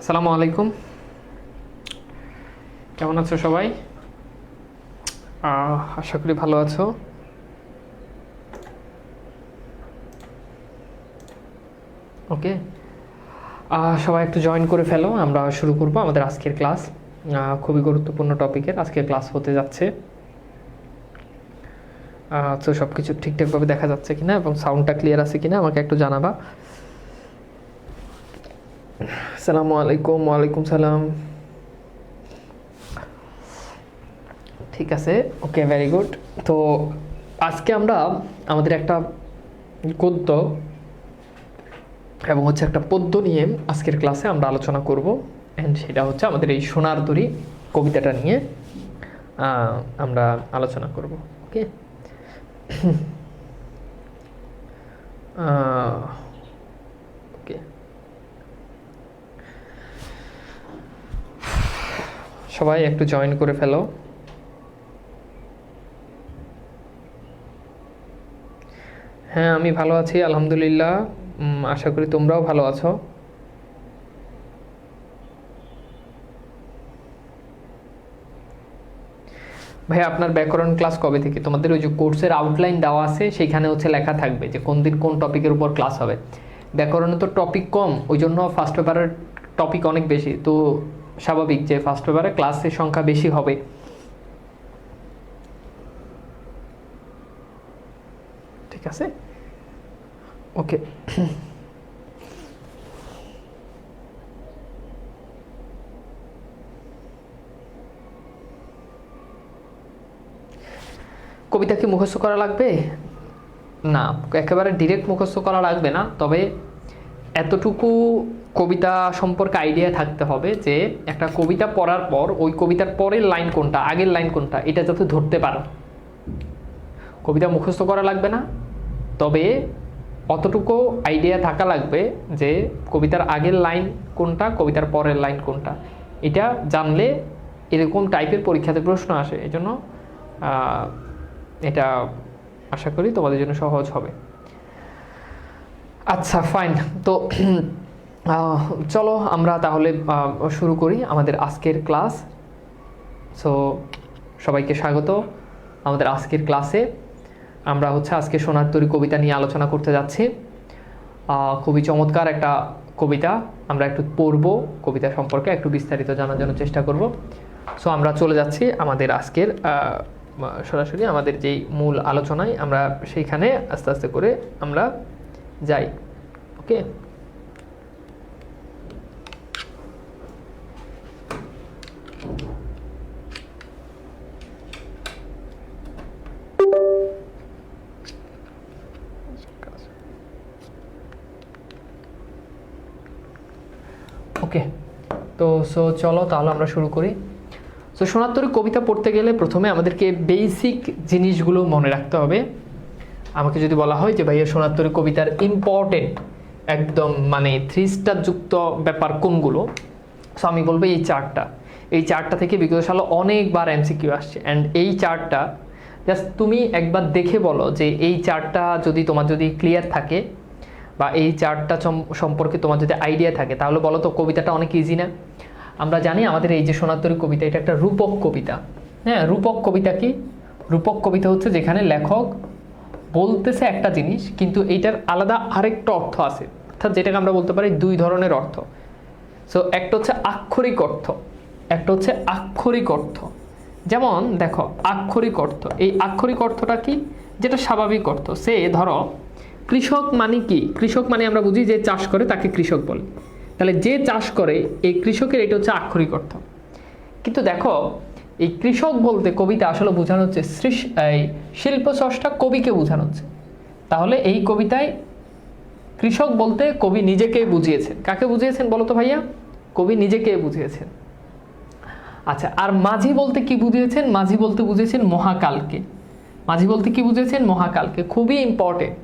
আসসালামু আলাইকুম, কেমন আছো সবাই? আশা করি ভালো আছো। ওকে, সবাই একটু জয়েন করে ফেলো, আমরা শুরু করব আমাদের আজকের ক্লাস। খুবই গুরুত্বপূর্ণ টপিকের আজকের ক্লাস হতে যাচ্ছে। তো সব কিছু ঠিকঠাকভাবে দেখা যাচ্ছে কিনা এবং সাউন্ডটা ক্লিয়ার আছে কিনা আমাকে একটু জানাবা। আসসালামু আলাইকুম। ওয়ালাইকুম সালাম। ঠিক আছে, ওকে, ভেরি গুড। তো আজকে আমরা আমাদের একটা গদ্য এবং হচ্ছে একটা পদ্য নিয়ে আজকের ক্লাসে আমরা আলোচনা করব। অ্যান্ড সেটা হচ্ছে আমাদের এই সোনার তরী কবিতাটা নিয়ে আমরা আলোচনা করব। ওকে, ওকে, সবাই একটু জয়েন করে ফেলো। হ্যাঁ, আমি ভালো আছি আলহামদুলিল্লাহ। আশা করি তোমরাও ভালো আছো। ভাই, আপনার ব্যাকরণ ক্লাস কবে থেকে? তোমাদের ওই যে কোর্সের আউটলাইন দেওয়া আছে, সেইখানে হচ্ছে লেখা থাকবে যে কোন দিন কোন টপিকের উপর ক্লাস হবে। ব্যাকরণে তো টপিক কম, ওই জন্য ফার্স্ট পেপারের টপিক অনেক বেশি, তো স্বাভাবিক যে ফার্স্ট পেপারে ক্লাসের সংখ্যা বেশি হবে। ঠিক আছে, ওকে। কবিতা কি মুখস্থ করা লাগবে? না, একেবারে ডিরেক্ট মুখস্থ করা লাগবে না, তবে এতটুকু কবিতা সম্পর্কে আইডিয়া থাকতে হবে যে একটা কবিতা পড়ার পর ওই কবিতার পরের লাইন কোনটা, আগের লাইন কোনটা, এটা যাতে ধরতে পারো। কবিতা মুখস্থ করা লাগবে না, তবে অতটুকু আইডিয়া থাকা লাগবে যে কবিতার আগের লাইন কোনটা, কবিতার পরের লাইন কোনটা। এটা জানলে এরকম টাইপের পরীক্ষাতে প্রশ্ন আসে, এই জন্য এটা আশা করি তোমাদের জন্য সহজ হবে। আচ্ছা, ফাইন। তো চলো আমরা তাহলে শুরু করি আমাদের আজকের ক্লাস। সো সবাইকে স্বাগত আমাদের আজকের ক্লাসে। আমরা হচ্ছে আজকে সোনার তরী কবিতা নিয়ে আলোচনা করতে যাচ্ছি। খুবই চমৎকার একটা কবিতা, আমরা একটু পড়ব, কবিতা সম্পর্কে একটু বিস্তারিত জানার জন্য চেষ্টা করব। সো আমরা চলে যাচ্ছি আমাদের আজকের সরাসরি আমাদের যেই মূল আলোচনায়, আমরা সেইখানে আস্তে আস্তে করে আমরা যাই। ওকে, ওকে। তো চলো তাহলে আমরা শুরু করি। সো সোনার তরী কবিতা পড়তে গেলে প্রথমে আমাদেরকে বেসিক জিনিসগুলো মনে রাখতে হবে। আমাকে যদি বলা হয় যে ভাইয়া সোনার তরী কবিতার ইম্পর্টেন্ট একদম মানে 3 স্টার যুক্ত ব্যাপার কোনগুলো, সো আমি বলবো এই চার্টটা থেকে বিগত সালে অনেকবার এমসিকিউ আসছে। অ্যান্ড এই চার্টটা জাস্ট তুমি একবার দেখে বলো যে এই চার্টটা যদি তোমার যদি ক্লিয়ার থাকে বা এই চার্টটা সম্পর্কে তোমার যদি আইডিয়া থাকে, তাহলে বলো তো কবিতাটা অনেক ইজি না? আমরা জানি আমাদের এই যে সোনার তরী কবিতা, এটা একটা রূপক কবিতা। হ্যাঁ, রূপক কবিতা কি? রূপক কবিতা হচ্ছে যেখানে লেখক বলতেছে একটা জিনিস কিন্তু এইটার আলাদা আরেকটা অর্থ আছে, অর্থাৎ যেটাকে আমরা বলতে পারি 2 ধরনের অর্থ। সো একটা হচ্ছে আক্ষরিক অর্থ, একটা হচ্ছে আক্ষরিক অর্থ। যেমন দেখো, আক্ষরিক অর্থ, এই আক্ষরিক অর্থটা কি? যেটা স্বাভাবিক অর্থ। সে ধরো কৃষক মানে কি? কৃষক মানে আমরা বুঝি যে চাষ করে তাকে কৃষক বলে, তাহলে যে চাষ করে এই কৃষকের, এটা হচ্ছে আক্ষরিক অর্থ। কিন্তু দেখো, এই কৃষক বলতে কবিতা আসলে বোঝানো হচ্ছে শিল্প স্রষ্টা কবিকে বোঝানো হচ্ছে। তাহলে এই কবিতায় কৃষক বলতে কবি নিজেকে বুঝিয়েছেন। কাকে বুঝিয়েছেন বলো তো ভাইয়া? কবি নিজেকে বুঝিয়েছেন। আচ্ছা, আর মাঝি বলতে কি বুঝিয়েছেন? মাঝি বলতে বুঝিয়েছেন মহাকালকে। মাঝি বলতে কি বুঝিয়েছেন? মহাকালকে। খুবই ইম্পর্টেন্ট।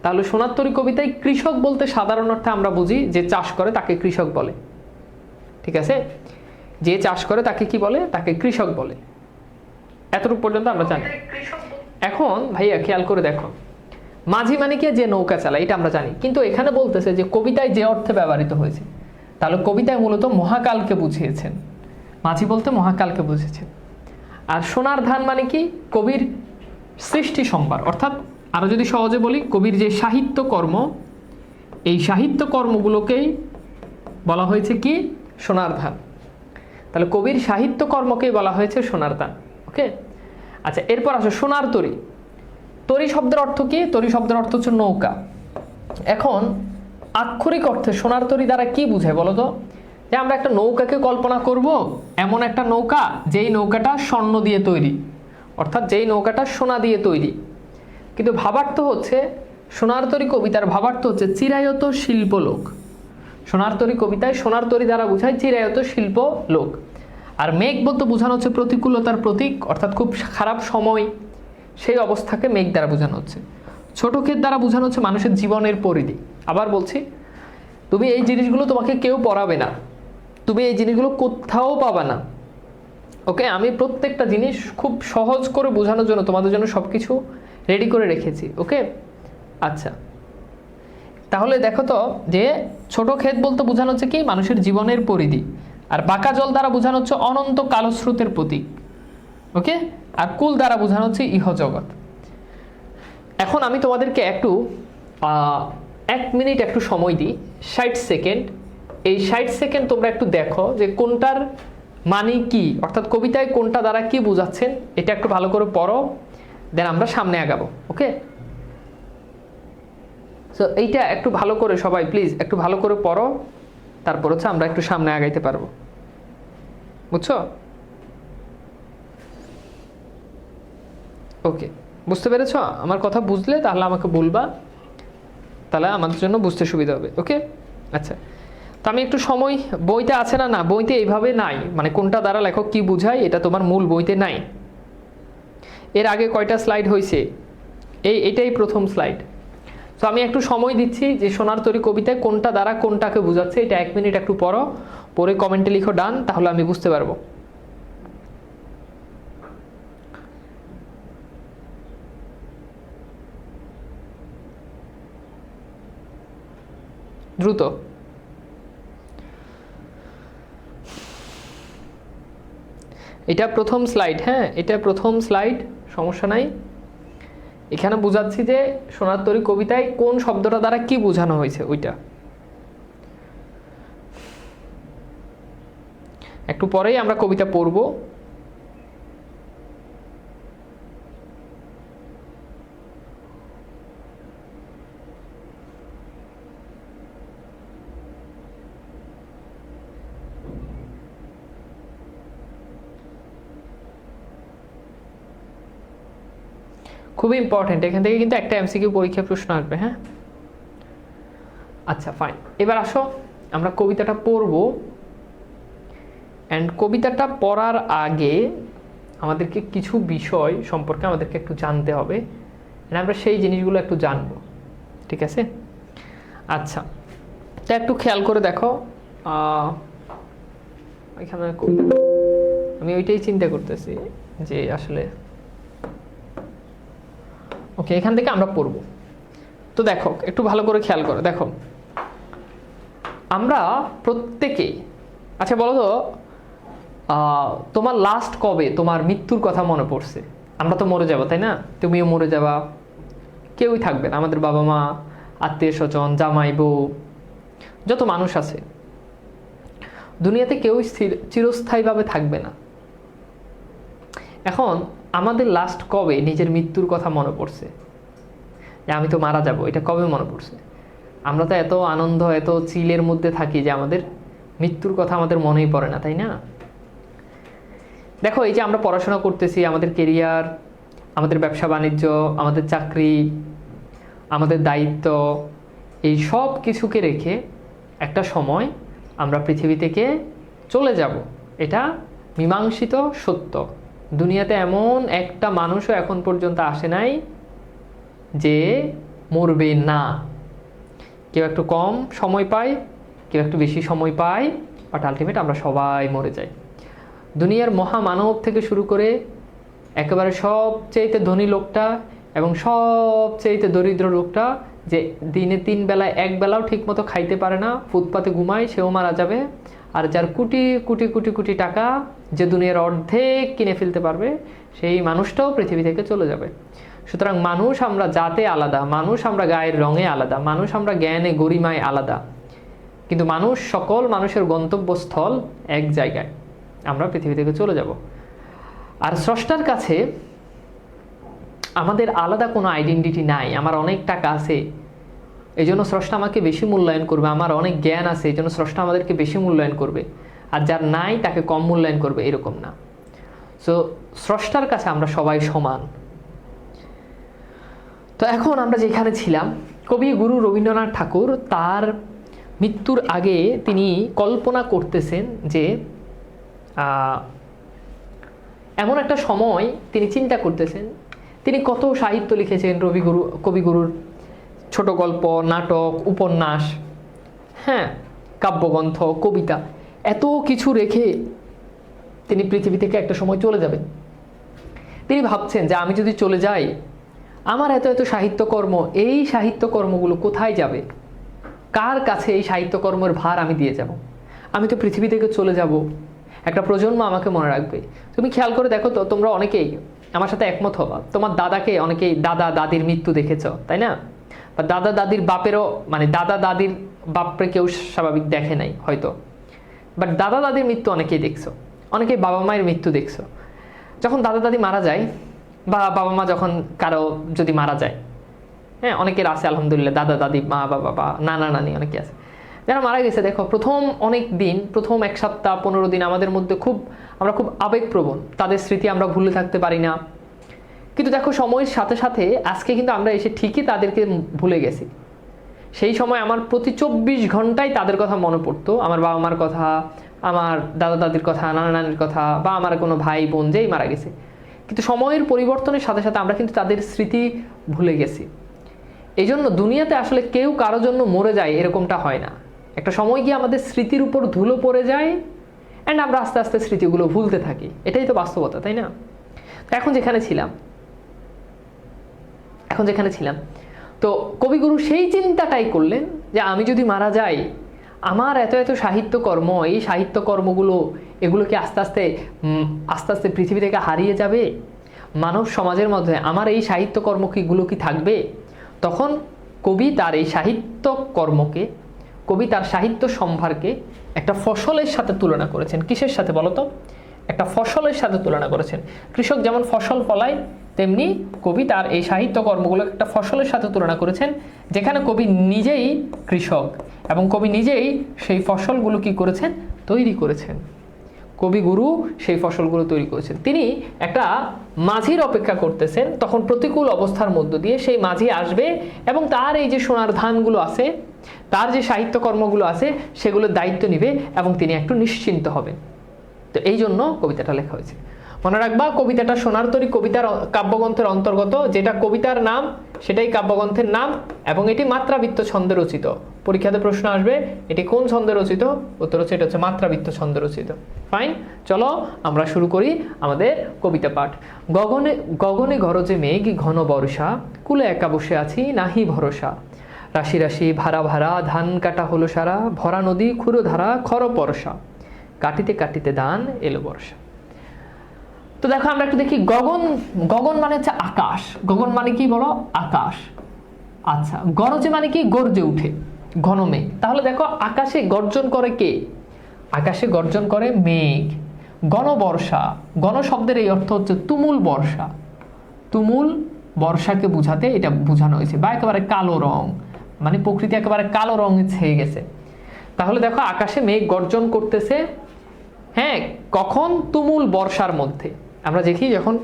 তাহলে সোনার তরী কবিতায় কৃষক বলতে সাধারণ অর্থে আমরা বুঝি যে চাষ করে তাকে কৃষক বলে। ঠিক আছে, যে চাষ করে তাকে কি বলে? তাকে কৃষক বলে। এতটুকু পর্যন্ত আমরা জানি। এখন ভাইয়া খেয়াল করে দেখো, মাঝি মানে কি? যে নৌকা চালায়, এটা আমরা জানি। কিন্তু এখানে বলতেছে যে কবিতায় যে অর্থে ব্যবহৃত হয়েছে, তাহলে কবিতায় মূলত মহাকালকে বুঝিয়েছেন, মাঝি বলতে মহাকালকে বুঝেছেন। আর সোনার ধান মানে কি? কবির সৃষ্টি সম্ভার, অর্থাৎ আরো যদি সহজে বলি, কবির যে সাহিত্য কর্ম, এই সাহিত্য কর্মগুলোকেই বলা হয়েছে কি? সোনার ধান। তাহলে কবির সাহিত্য কর্মকেই বলা হয়েছে সোনার ধান। ওকে, আচ্ছা, এরপর আসো সোনার তরী। তরী শব্দের অর্থ কি? তরী শব্দের অর্থ হচ্ছে নৌকা। এখন আক্ষরিক অর্থে সোনার তরী দ্বারা কি বুঝায় বলো তো? যে আমরা একটা নৌকাকে কল্পনা করব, এমন একটা নৌকা যেই নৌকাটা স্বর্ণ দিয়ে তৈরি, অর্থাৎ যেই নৌকাটা সোনা দিয়ে তৈরি। কিন্তু ভাবার্থ হচ্ছে, সোনার তরী কবিতার ভাবার্থ হচ্ছে চিরায়ত শিল্পলোক। সোনার তরী কবিতায় সোনার তরী দ্বারা বোঝায় চিরায়ত শিল্প লোক। আর মেঘ বলতে বোঝানো হচ্ছে প্রতিকূলতার প্রতীক, অর্থাৎ খুব খারাপ সময়, সেই অবস্থাকে মেঘ দ্বারা বোঝানো হচ্ছে। ছোট ক্ষেত দ্বারা বোঝানো হচ্ছে মানুষের জীবনের পরিধি। আবার বলছি, তুমি এই জিনিসগুলো তোমাকে কেউ পড়াবে না, তুমি এই জিনিসগুলো কোথাও পাবা না। ওকে, আমি প্রত্যেকটা জিনিস খুব সহজ করে বোঝানোর জন্য তোমাদের জন্য সবকিছু রেডি করে রেখেছি। ওকে, আচ্ছা, তাহলে দেখো তো যে ছোট ক্ষেত বলতে বোঝানো হচ্ছে কি? মানুষের জীবনের পরিধি। আর বাঁকা জল দ্বারা বোঝানো হচ্ছে অনন্ত কালস্রোতের প্রতীক। ওকে, আর কুল দ্বারা বোঝানো হচ্ছে ইহজগৎ। এখন আমি তোমাদেরকে একটু 1 মিনিট একটু সময় দিই, 60 সেকেন্ড। এই 60 সেকেন্ড তোমরা একটু দেখো যে কোনটার মানে কি, অর্থাৎ কবিতায় কোনটা দ্বারা কি বোঝাচ্ছেন, এটা একটু ভালো করে পড়ো, দেন আমরা সামনে আগাবো। ওকে, সো এইটা একটু ভালো করে সবাই প্লিজ একটু ভালো করে পড়ো, তারপর হচ্ছে আমরা একটু সামনে আগাইতে পারবো। বুঝছো? ওকে, বুঝতে পেরেছ? আমার কথা বুঝলে তাহলে আমাকে বলবা, তাহলে আমাদের জন্য বুঝতে সুবিধা হবে। ওকে, আচ্ছা, তো আমি একটু সময়, বইতে আছে না? না, বইতে এইভাবে নাই, মানে কোনটা দ্বারা লেখক কি বুঝায় এটা তোমার মূল বইতে নাই। এর আগে কয়টা স্লাইড হয়েছে? এটাই প্রথম স্লাইড। তো আমি একটু সময় দিচ্ছি যে সোনার তরী কবিতায় কোনটা দ্বারা কোনটাকে বোঝাচ্ছে, এটা 1 মিনিট একটু পড়ো, পরে কমেন্টে লিখো ডান, তাহলে আমি বুঝতে পারবো। দ্রুত। এটা প্রথম স্লাইড, হ্যাঁ, এটা প্রথম স্লাইড, সমস্যা নাই। এখানে বোঝাচ্ছি যে সোনার তরী কবিতায় কোন শব্দটা দ্বারা কি বোঝানো হয়েছে, ওইটা একটু পরেই আমরা কবিতা পড়ব। খুবই ইম্পর্টেন্ট, এখান থেকে কিন্তু একটা এমসিকিউ পরীক্ষা প্রশ্ন আসবে। হ্যাঁ, আচ্ছা, ফাইন। এবার আসো আমরা কবিতাটা পড়ব, অ্যান্ড কবিতাটা পড়ার আগে আমাদেরকে কিছু বিষয় সম্পর্কে আমাদেরকে একটু জানতে হবে, আমরা সেই জিনিসগুলো একটু জানবো, ঠিক আছে? আচ্ছা, তা একটু খেয়াল করে দেখো, এখানে আমি ওইটাই চিন্তা করতেছি যে আসলে ওকে, এখান থেকে আমরা পড়ব। তো দেখো একটু ভালো করে খেয়াল করো, দেখো আমরা প্রত্যেকেই, আচ্ছা বলো তো, তোমার লাস্ট কবে তোমার মৃত্যুর কথা মনে পড়ছে? আমরা তো মরে যাবো, তাই না? তুমিও মরে যাবা, কেউই থাকবে না, আমাদের বাবা মা, আত্মীয় স্বজন, জামাই বউ, যত মানুষ আছে দুনিয়াতে কেউই চিরস্থায়ীভাবে থাকবে না। এখন আমাদের লাস্ট কবে নিজের মৃত্যুর কথা মনে পড়ছে, যে আমি তো মারা যাব, এটা কবে মনে পড়ছে? আমরা তো এত আনন্দ, এত চিলের মধ্যে থাকি যে আমাদের মৃত্যুর কথা আমাদের মনেই পড়ে না, তাই না? দেখো, এই যে আমরা পড়াশোনা করতেছি, আমাদের কেরিয়ার, আমাদের ব্যবসা বাণিজ্য, আমাদের চাকরি, আমাদের দায়িত্ব, এই সব কিছুকে রেখে একটা সময় আমরা পৃথিবী থেকে চলে যাব, এটা মীমাংসিত সত্য। দুনিয়াতে এমন একটা মানুষও এখন পর্যন্ত আসে নাই যে মরবে না। কেউ একটু কম সময় পায়, কেউ একটু বেশি সময় পায়, বাট আলটিমেট আমরা সবাই মরে যাই। দুনিয়ার মহামানব থেকে শুরু করে একেবারে সবচেয়ে ধনী লোকটা এবং সবচেয়ে দরিদ্র লোকটা যে দিনে 3 বেলায় 1 বেলাও ঠিক মতো খাইতে পারে না, ফুটপাতে ঘুমায়, সেও মারা যাবে। আর যার কোটি কোটি কোটি কোটি টাকা, যে দুনিয়ার অর্ধেক কিনে ফেলতে পারবে, সেই মানুষটাও পৃথিবী থেকে চলে যাবে। সুতরাং মানুষ আমরা জাতে আলাদা, মানুষ আমরা গায়ের রঙে আলাদা, মানুষ আমরা জ্ঞানে গরিমায় আলাদা, কিন্তু মানুষ, সকল মানুষের গন্তব্যস্থল এক জায়গায়, আমরা পৃথিবী থেকে চলে যাব। আর স্রষ্টার কাছে আমাদের আলাদা কোনো আইডেন্টিটি নাই। আমার অনেক টাকা আছে, এই জন্য স্রষ্টা আমাকে বেশি মূল্যায়ন করবে। আমার অনেক জ্ঞান আছে, এই জন্য স্রষ্টা আমাদেরকে বেশি মূল্যায়ন করবে, আর যার নাই তাকে কম মূল্যায়ন করবে, এরকম না। সো স্রষ্টার কাছে আমরা সবাই সমান। তো এখন আমরা যেখানে ছিলাম, কবিগুরু রবীন্দ্রনাথ ঠাকুর তার মৃত্যুর আগে তিনি কল্পনা করতেছেন যে এমন একটা সময়, তিনি চিন্তা করতেছেন, তিনি কত সাহিত্য লিখেছেন কবিগুরুর, ছোট গল্প, নাটক, উপন্যাস, হ্যাঁ, কাব্যগ্রন্থ, কবিতা, এত কিছু রেখে তিনি পৃথিবী থেকে একটা সময় চলে যাবেন। তিনি ভাবছেন যে আমি যদি চলে যাই, আমার এত এত সাহিত্যকর্ম, এই সাহিত্যকর্মগুলো কোথায় যাবে? কার কাছে এই সাহিত্যকর্মের ভার আমি দিয়ে যাব? আমি তো পৃথিবী থেকে চলে যাব, একটা প্রজন্ম আমাকে মনে রাখবে। তুমি খেয়াল করে দেখো তো, তোমরা অনেকেই আমার সাথে একমত হবা, তোমার দাদাকে অনেকেই দাদা দাদির মৃত্যু দেখেছ, তাই না? বা দাদা দাদির বাপেরও, মানে দাদা দাদির বাপরে কেউ স্বাভাবিক দেখে নাই হয়তো, বাট দাদা দাদির মৃত্যু অনেকেই দেখছো, অনেকেই বাবা মায়ের মৃত্যু দেখছো। যখন দাদা দাদি মারা যায়, বা বাবা মা যখন কারো যদি মারা যায়, হ্যাঁ, অনেকের আছে আলহামদুলিল্লাহ দাদা দাদি, মা বাবা বা নানা নানি, অনেকে আছে যারা মারা গেছে। দেখো, প্রথম অনেক দিন, প্রথম 1 সপ্তাহ 15 দিন আমাদের মধ্যে আমরা খুব আবেগপ্রবণ, তাদের স্মৃতি আমরা ভুলে থাকতে পারি না। কিন্তু দেখো, সময়ের সাথে সাথে আজকে কিন্তু আমরা এসে ঠিকই তাদেরকে ভুলে গেছি। সেই সময় আমার প্রতি 24 ঘন্টায় তাদের কথা মনে পড়তো, আমার বাবা মার কথা, আমার দাদা দাদির কথা, নানা নানির কথা, বা আমার কোনো ভাই বোন যেই মারা গেছে। কিন্তু সময়ের পরিবর্তনের সাথে সাথে আমরা কিন্তু তাদের স্মৃতি ভুলে গেছি। এই জন্য দুনিয়াতে আসলে কেউ কারোর জন্য মরে যায় এরকমটা হয় না। একটা সময় গিয়ে আমাদের স্মৃতির উপর ধুলো পড়ে যায়, অ্যান্ড আমরা আস্তে আস্তে স্মৃতিগুলো ভুলতে থাকি। এটাই তো বাস্তবতা, তাই না? এখন যেখানে ছিলাম, তো কবিগুরু সেই চিন্তাটাই করলেন যে আমি যদি মারা যাই, আমার এত এত সাহিত্যকর্ম, এই সাহিত্যকর্মগুলো, এগুলো কি আস্তে আস্তে পৃথিবী থেকে হারিয়ে যাবে? মানব সমাজের মধ্যে আমার এই সাহিত্যকর্মগুলো কি থাকবে? তখন কবি তার এই সাহিত্যকর্মকে, কবি তার সাহিত্য সম্ভারকে একটা ফসলের সাথে তুলনা করেছেন। কিসের সাথে বলো তো? একটা ফসলের সাথে তুলনা করেছেন। কৃষক যেমন ফসল ফলায়, তেমনি কবি তার এই সাহিত্যকর্মগুলো একটা ফসলের সাথে তুলনা করেছেন, যেখানে কবি নিজেই কৃষক এবং কবি নিজেই সেই ফসলগুলো কি করেছেন? তৈরি করেছেন। কবিগুরু সেই ফসলগুলো তৈরি করেছেন। তিনি একটা মাঝির অপেক্ষা করতেছেন, তখন প্রতিকূল অবস্থার মধ্য দিয়ে সেই মাঝি আসবে এবং তার এই যে সোনার ধানগুলো আছে, তার যে সাহিত্যকর্মগুলো আছে, সেগুলোর দায়িত্ব নেবে এবং তিনি একটু নিশ্চিন্ত হবেন। তো এই জন্য কবিতাটা লেখা হয়েছে। মনে রাখবা, কবিতাটা সোনার তরী কবিতার কাব্যগ্রন্থের অন্তর্গত। যেটা কবিতার নাম সেটাই কাব্যগ্রন্থের নাম, এবং এটি মাত্রাবৃত্ত ছন্দে রচিত। পরীক্ষাতে প্রশ্ন আসবে এটি কোন ছন্দে রচিত, উত্তর হচ্ছে এটা হচ্ছে মাত্রাবৃত্ত ছন্দে রচিত। ফাইন, চলো আমরা শুরু করি আমাদের কবিতা পাঠ। গগনে গগনে গরজে মেঘ ঘন বর্ষা, কুলে একা বসে আছি নাহি ভরসা, রাশি রাশি ভাড়া ভাড়া ধান কাটা হলো সারা, ভরা নদী ক্ষুরো ধারা খর পরশা, কাটিতে কাটিতে দান এলো বর্ষা। তো দেখো, আমরা একটু দেখি। গগন মানে হচ্ছে আকাশ। গগন মানে কি বলো? আকাশ। আচ্ছা, গরজে মানে কি? গর্জে উঠে, ঘন মেঘ। তাহলে দেখো, আকাশে গর্জন করে কে? আকাশে গর্জন করে মেঘ। গণ বর্ষা, গণ শব্দের এই অর্থ হচ্ছে তুমুল বর্ষা। তুমুল বর্ষাকে বুঝাতে এটা বোঝানো হয়েছে। বা একেবারে কালো রং, মানে প্রকৃতি একেবারে কালো রঙে ছেয়ে গেছে। তাহলে দেখো, আকাশে মেঘ গর্জন করতেছে, হ্যাঁ, কখন? তুমুল বর্ষার মধ্যে। আমরা দেখি যখন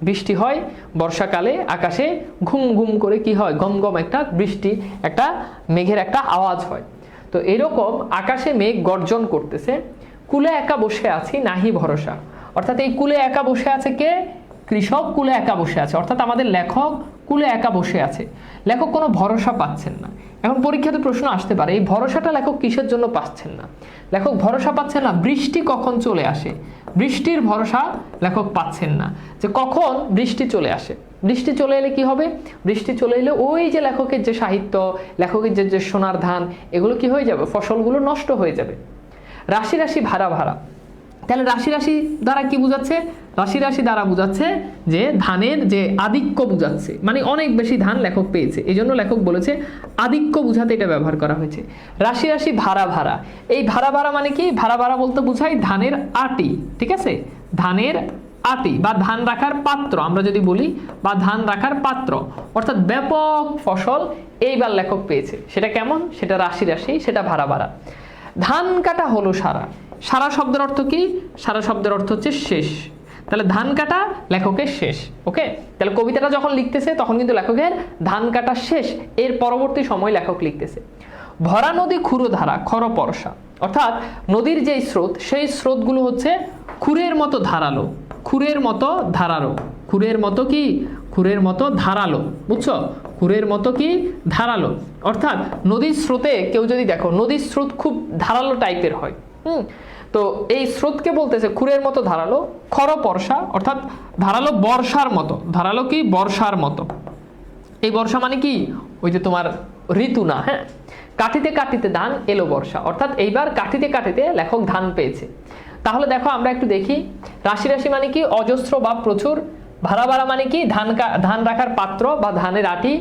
বৃষ্টি হয় বর্ষাকালে, আকাশে ঘুম ঘুম করে কি হয়? গম গম একটা বৃষ্টি, একটা মেঘের একটা আওয়াজ হয়। তো এরকম আকাশে মেঘ গর্জন করতেছে। কুলে একা বসে আছি নাহি ভরসা, অর্থাৎ এই কুলে একা বসে আছে কে? কৃষক কুলে একা বসে আছে, অর্থাৎ আমাদের লেখক কুলে একা বসে আছে। লেখক কোনো ভরসা পাচ্ছেন না। এখন পরীক্ষাতে প্রশ্ন আসতে পারে, এই ভরসাটা লেখক কিসের জন্য পাচ্ছেন না? লেখক ভরসা পাচ্ছেন না বৃষ্টি কখন চলে আসে, বৃষ্টির ভরসা লেখক পাচ্ছেন না, যে কখন বৃষ্টি চলে আসে। বৃষ্টি চলে এলে কি হবে? বৃষ্টি চলে এলে ওই যে লেখকের যে সাহিত্য, লেখকের যে সোনার ধান, এগুলো কি হয়ে যাবে? ফসলগুলো নষ্ট হয়ে যাবে। রাশি রাশি ভাড়া ভাড়া, তাহলে রাশি রাশি দ্বারা কি বোঝাচ্ছে? রাশি রাশি দ্বারা বোঝাচ্ছে যে ধানের যে আধিক্য বোঝাচ্ছে, মানে অনেক বেশি ধান লেখক পেয়েছে, এই জন্য লেখক বলেছে আধিক্য বোঝাতে এটা ব্যবহার করা হয়েছে। রাশি রাশি ভাড়া ভাড়া, এই ভাড়া ভাড়া মানে কি? ভাড়া ভাড়া বলতে বোঝায় ধানের আটি, ঠিক আছে? ধানের আটি বা ধান রাখার পাত্র আমরা যদি বলি, বা ধান রাখার পাত্র, অর্থাৎ ব্যাপক ফসল এইবার লেখক পেয়েছে। সেটা কেমন? সেটা রাশি রাশি, সেটা ভাড়া ভাড়া। ধান কাটা হলো সারা, সারা শব্দের অর্থ কি? সারা শব্দের অর্থ হচ্ছে শেষ, তাহলে ধান কাটা লেখকের শেষ। ওকে, তাহলে কবিতাটা যখন লিখতেছে তখন কিন্তু লেখকের ধান কাটা শেষ, এর পরবর্তী সময় লেখক লিখতেছে। ভরা নদী খুরো ধারা খর পরশা, অর্থাৎ নদীর যে স্রোত, সেই স্রোতগুলো হচ্ছে খুরের মতো ধারালো, খুরের মতো ধারালো, খুরের মতো কি? খুরের মতো ধারালো, বুঝছো? খুরের মতো কি? ধারালো, অর্থাৎ নদীর স্রোতে কেউ যদি দেখো, নদীর স্রোত খুব ধারালো টাইপের হয়, তো এই স্রোতকে বলতেছে খুরের মতো ধারালো, খর পরশা, অর্থাৎ ধারালো বর্ষার মতো। ধারালো কি? বর্ষার মতো। এই বর্ষা মানে কি? ওই যে তোমার ঋতু না, হ্যাঁ। কাটিতে কাটিতে ধান এলো বর্ষা, অর্থাৎ এইবার কাটিতে কাটিতে লেখক ধান পেয়েছে। তাহলে দেখো আমরা একটু দেখি, রাশি রাশি মানে কি? অজস্র বা প্রচুর। ভাড়া ভাড়া মানে কি? ধান রাখার পাত্র বা ধানের আটি।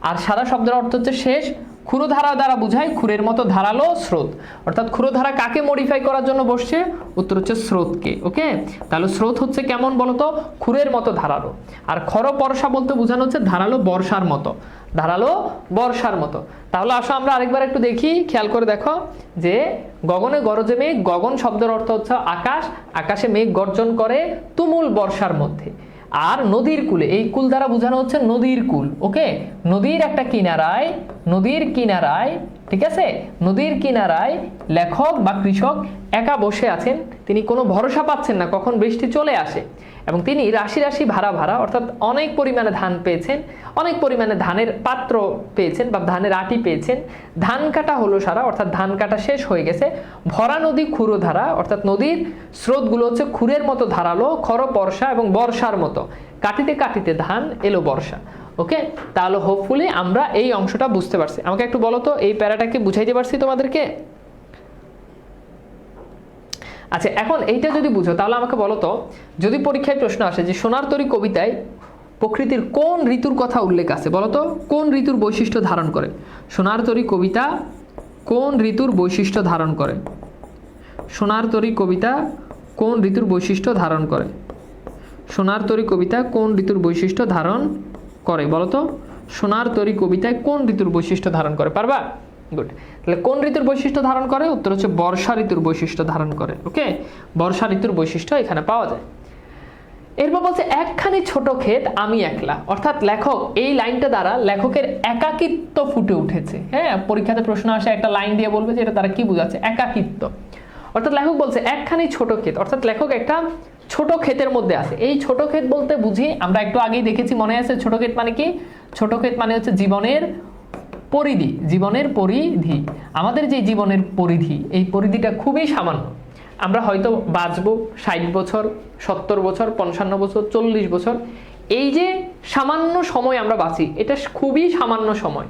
আর সারা শব্দের অর্থ হচ্ছে শেষ। ক্ষুরধারা দ্বারা বোঝায় খুরের মতো ধারালো স্রোত, অর্থাৎ ক্ষুরধারা কাকে মডিফাই করার জন্য বসছে? উত্তর হচ্ছে স্রোতকে। ওকে, তাহলে স্রোত হচ্ছে কেমন বলতো? খুরের মতো ধারালো। আর খর পরশা বলতে বোঝানো হচ্ছে ধারালো বর্ষার মতো, ধারালো বর্ষার মতো। তাহলে আসো আমরা আরেকবার একটু দেখি, খেয়াল করে দেখো যে গগনে গরজে মেঘ, গগন শব্দের অর্থ হচ্ছে আকাশ, আকাশে মেঘ গর্জন করে তুমুল বর্ষার মধ্যে। আর নদীর কূলে, এই কূল দ্বারা বোঝানো হচ্ছে নদীর কূল। ওকে, নদীর একটা কিনারায়, নদীর কিনারায়, ঠিক আছে, নদীর কিনারায় লেখক বা কৃষক একা বসে আছেন, তিনি কোনো ভরসা পাচ্ছেন না কখন বৃষ্টি চলে আসে, এবং তিনি রাশি রাশি ভাড়া ভাড়া, অর্থাৎ অনেক পরিমাণে ধান পেয়েছেন, অনেক পরিমাণে ধানের পাত্র পেয়েছেন বা ধানের আটি পেয়েছেন। ধান কাটা হলো সারা, অর্থাৎ ধান কাটা শেষ হয়ে গেছে। ভরা নদী খুরো ধারা, অর্থাৎ নদীর স্রোতগুলো হচ্ছে খুরের মতো ধারালো, খর বর্ষা এবং বর্ষার মতো। কাটিতে কাটিতে ধান এলো বর্ষা। ওকে, তাহলে হোপফুলি আমরা এই অংশটা বুঝতে পারছি। আমাকে একটু বলো তো, এই প্যারাটাকে বুঝাইতে পারছি তোমাদেরকে? আচ্ছা, এখন এইটা যদি বুঝো তাহলে আমাকে বলো তো, যদি পরীক্ষায় প্রশ্ন আসে যে সোনার তরী কবিতায় প্রকৃতির কোন ঋতুর কথা উল্লেখ আছে, বলো তো কোন ঋতুর বৈশিষ্ট্য ধারণ করে? সোনার তরী কবিতা কোন ঋতুর বৈশিষ্ট্য ধারণ করে? সোনার তরী কবিতা কোন ঋতুর বৈশিষ্ট্য ধারণ করে? সোনার তরী কবিতা কোন ঋতুর বৈশিষ্ট্য ধারণ করে বলো তো? সোনার তরী কবিতায় কোন ঋতুর বৈশিষ্ট্য ধারণ করে? পারবা? গুড। তাহলে কোন ঋতুর বৈশিষ্ট্য ধারণ করে? উত্তর হচ্ছে বর্ষা ঋতুর বৈশিষ্ট্য ধারণ করে। ওকে, বর্ষা ঋতুর বৈশিষ্ট্য এখানে পাওয়া যায়। এরপর বলছে একখানি ছোট ক্ষেত আমি একলা, অর্থাৎ লেখক এই লাইনটা দ্বারা লেখকের একাকিত্ব ফুটে উঠেছে। হ্যাঁ, পরীক্ষাতে প্রশ্ন আসে একটা লাইন দিয়ে বলবে যে এটা তারা কি বোঝাচ্ছে? একাকিত্ব। অর্থাৎ লেখক বলছে একখানি ছোট ক্ষেত, অর্থাৎ লেখক একটা ছোট ক্ষেতের মধ্যে আছে। এই ছোট ক্ষেত বলতে বুঝি আমরা একটু আগেই দেখেছি, মনে আছে ছোট ক্ষেত মানে কি? ছোট ক্ষেত মানে হচ্ছে জীবনের পরিধি, জীবনের পরিধি। আমাদের যে জীবনের পরিধি, এই পরিধিটা খুবই সামান্য। আমরা হয়তো বাঁচবো 60 বছর, 70 বছর, 55 বছর, 40 বছর, এই যে সামান্য সময় আমরা বাঁচি, এটা খুবই সামান্য সময়।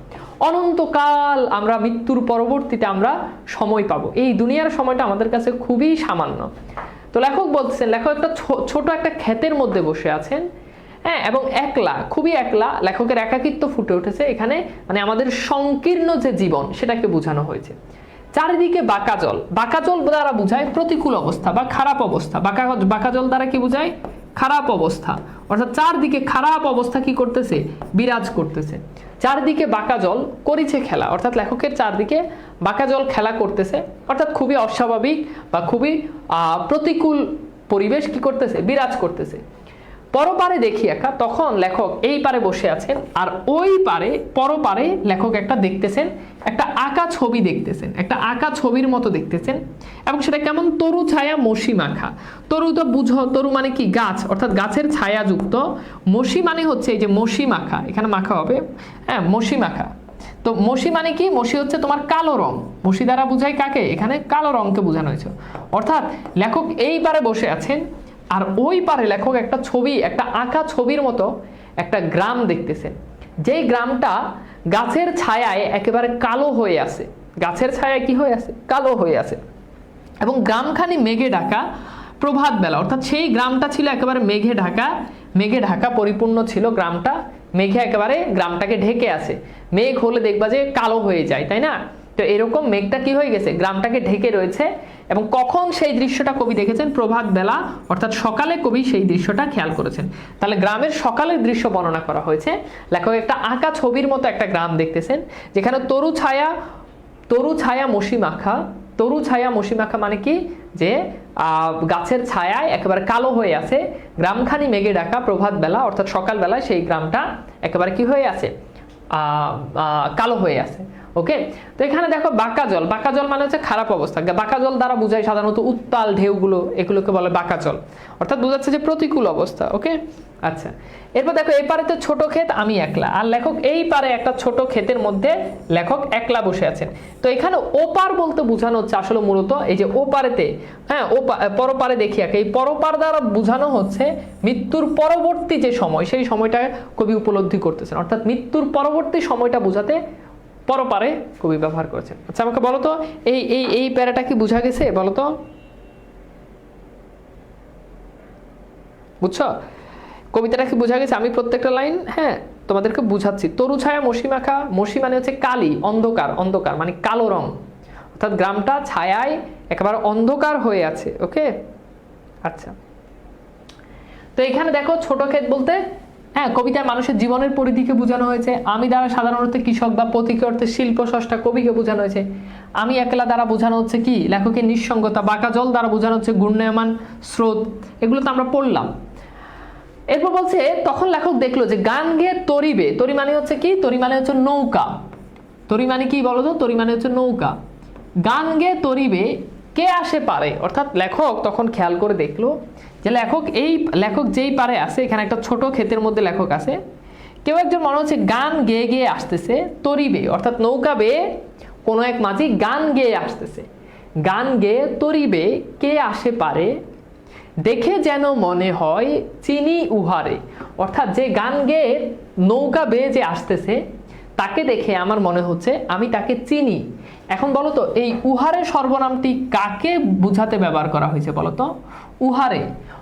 অনন্তকাল আমরা মৃত্যুর পরবর্তীতে আমরা সময় পাবো, এই দুনিয়ার সময়টা আমাদের কাছে খুবই সামান্য। তো লেখক বলছেন, লেখক একটা ছোট একটা ক্ষেতের মধ্যে বসে আছেন, হ্যাঁ, এবং একলা, খুবই একলা। লেখকের একাকিত্ব ফুটে উঠেছে এখানে, মানে আমাদের সংকীর্ণ যে জীবন সেটাকে বোঝানো হয়েছে। চারিদিকে বাঁকা জল, বাঁকা জল দ্বারা বোঝায় প্রতিকূল অবস্থা বা খারাপ অবস্থা। বাঁকা জল দ্বারা কি বোঝায়? খারাপ অবস্থা, অর্থাৎ চারদিকে খারাপ অবস্থা কি করতেছে? বিরাজ করতেছে। চারদিকে বাঁকা জল করিছে খেলা, অর্থাৎ লেখকের চারদিকে বাঁকা জল খেলা করতেছে, অর্থাৎ খুবই অস্বাভাবিক বা খুবই প্রতিকূল পরিবেশ কি করতেছে? বিরাজ করতেছে। পরপারে দেখি একা, তখন লেখক এই পারে বসে আছেন, আর ওই পারে পরপারে লেখক একটা দেখতেছেন, একটা আঁকা ছবি দেখতেছেন, একটা আঁকা ছবির মতো দেখতেছেন, এবং সেটা কেমন? তরু ছায়া মসি মাখা। তরু তো বুঝো, তরু মানে কি? গাছ, অর্থাৎ গাছের ছায়া যুক্ত। মসি মানে হচ্ছে এই যে মসি মাখা, এখানে মাখা হবে, হ্যাঁ, মসি মাখা। তো মসি মানে কি? মসি হচ্ছে তোমার কালো রং। মসি দ্বারা বোঝায় কাকে? এখানে কালো রংকে বোঝানো হয়েছে। অর্থাৎ লেখক এই পারে বসে আছেন, আর ওই পারে লেখক একটা ছবি, একটা আঁকা ছবির মতো একটা গ্রাম দেখতেছেন, যেই গ্রামটা গাছের ছায়ায় একেবারে কালো হয়ে আছে, গাছের ছায়ায় কি হয়ে আছে, কালো হয়ে আছে, এবং গ্রামখানি মেঘে ঢাকা প্রভাত বেলা, অর্থাৎ সেই গ্রামটা ছিল একেবারে মেঘে ঢাকা পরিপূর্ণ ছিল গ্রামটা, মেঘে একেবারে গ্রামটাকে ঢেকে আছে। মেঘ হলে দেখবা যে কালো হয়ে যায়, তাই না? তো এরকম মেঘটা কি হয়ে গেছে, গ্রামটাকে ঢেকে রয়েছে। এবং কখন সেই দৃশ্যটা কবি দেখেছেন, প্রভাত বেলা, অর্থাৎ সকালে কবি সেই দৃশ্যটা খেয়াল করেছেন। তাহলে গ্রামের সকালের দৃশ্য বর্ণনা করা হয়েছে। লেখক একটা আঁকা ছবির মতো একটা গ্রাম দেখতেছেন, যেখানে তরু ছায়া মসি মাখা মানে কি, যে গাছের ছায়ায় একেবারে কালো হয়ে আছে, গ্রামখানি মেঘে ঢাকা প্রভাত বেলা, অর্থাৎ সকাল বেলায় সেই গ্রামটা একেবারে কি হয়ে আছে, কালো হয়ে আছে। ওকে, তো এখানে দেখো বাঁকা জল মানে হচ্ছে খারাপ অবস্থা। বাঁকা জল দ্বারা বোঝায় সাধারণত উত্তাল ঢেউগুলো, এগুলোকে বলে বাঁকা জল, অর্থাৎ বোঝাচ্ছে যে প্রতিকূল অবস্থা। ওকে, আচ্ছা, এরপর দেখো এই পারে তো ছোট ক্ষেত, আমি একলা, আর লেখক এই পারে একটা ছোট ক্ষেতের মধ্যে লেখক একলা বসে আছেন। তো এখানে ওপার বলতে বোঝানো হচ্ছে আসলে মূলত এই যে ওপারেতে, হ্যাঁ, পরপারে দেখি এই পরপার দ্বারা বোঝানো হচ্ছে মৃত্যুর পরবর্তী যে সময়, সেই সময়টা কবি উপলব্ধি করতেছেন, অর্থাৎ মৃত্যুর পরবর্তী সময়টা বোঝাতে পরপারে কবি ব্যবহার করেছেন। আচ্ছা, আমাকে বলো তো এই প্যারাটা কি বোঝা গেছে, বলো তো, বুঝছো কবিতাটা কি বোঝা গেছে? আমি প্রত্যেকটা লাইন হ্যাঁ তোমাদেরকে বুঝাচ্ছি। তরু ছায়া মসি মাখা, মসি মানে হচ্ছে কালি, অন্ধকার মানে কালো রং, অর্থাৎ গ্রামটা ছায়ায় একেবারে অন্ধকার হয়ে আছে। ওকে, আচ্ছা, তো এখানে দেখো ছোট ক্ষেত বলতে হ্যাঁ কবিতায় মানুষের জীবনের পরিধিকে বোঝানো হয়েছে। আমি দ্বারা সাধারণত কৃষক বা প্রতীকী অর্থে শিল্প স্রষ্টা কবিকে বোঝানো হয়েছে। আমি একলা দ্বারা বোঝানো হচ্ছে কি, লেখকের নিঃসঙ্গতা। বাঁকা জল দ্বারা বোঝানো হচ্ছে ঘূর্ণায়মান স্রোত। এগুলো তো আমরা পড়লাম। এরপর বলছে তখন লেখক দেখলো যে গান গেয়ে তরিবে, তরি মানে হচ্ছে কি, তরি মানে হচ্ছে নৌকা, তরি মানে কি বলো তো, তরি মানে হচ্ছে নৌকা। গান গেয়ে তরিবে কে আসে পারে, অর্থাৎ লেখক তখন খেয়াল করে দেখলো যে লেখক যেই পারে আছে, এখানে একটা ছোট ক্ষেতের মধ্যে লেখক আছে, কেউ একজন মনে হচ্ছে গান গেয়ে গেয়ে আসতেছে, তরিবে অর্থাৎ নৌকা বেয়ে কোনো এক মাঝি গান গেয়ে আসতেছে। গান গেয়ে তরিবে কে আসে পারে, দেখে যেন মনে হয় চিনি উহারে, অর্থাৎ যে গান গেয়ে নৌকা বেয়ে যে আসতেছে তাকে দেখে আমার মনে হচ্ছে আমি তাকে চিনি। এখন বলো তো এই উহারে সর্বনামটি কাকে বুঝাতে ব্যবহার করা হয়েছে বলো তো? উহারে,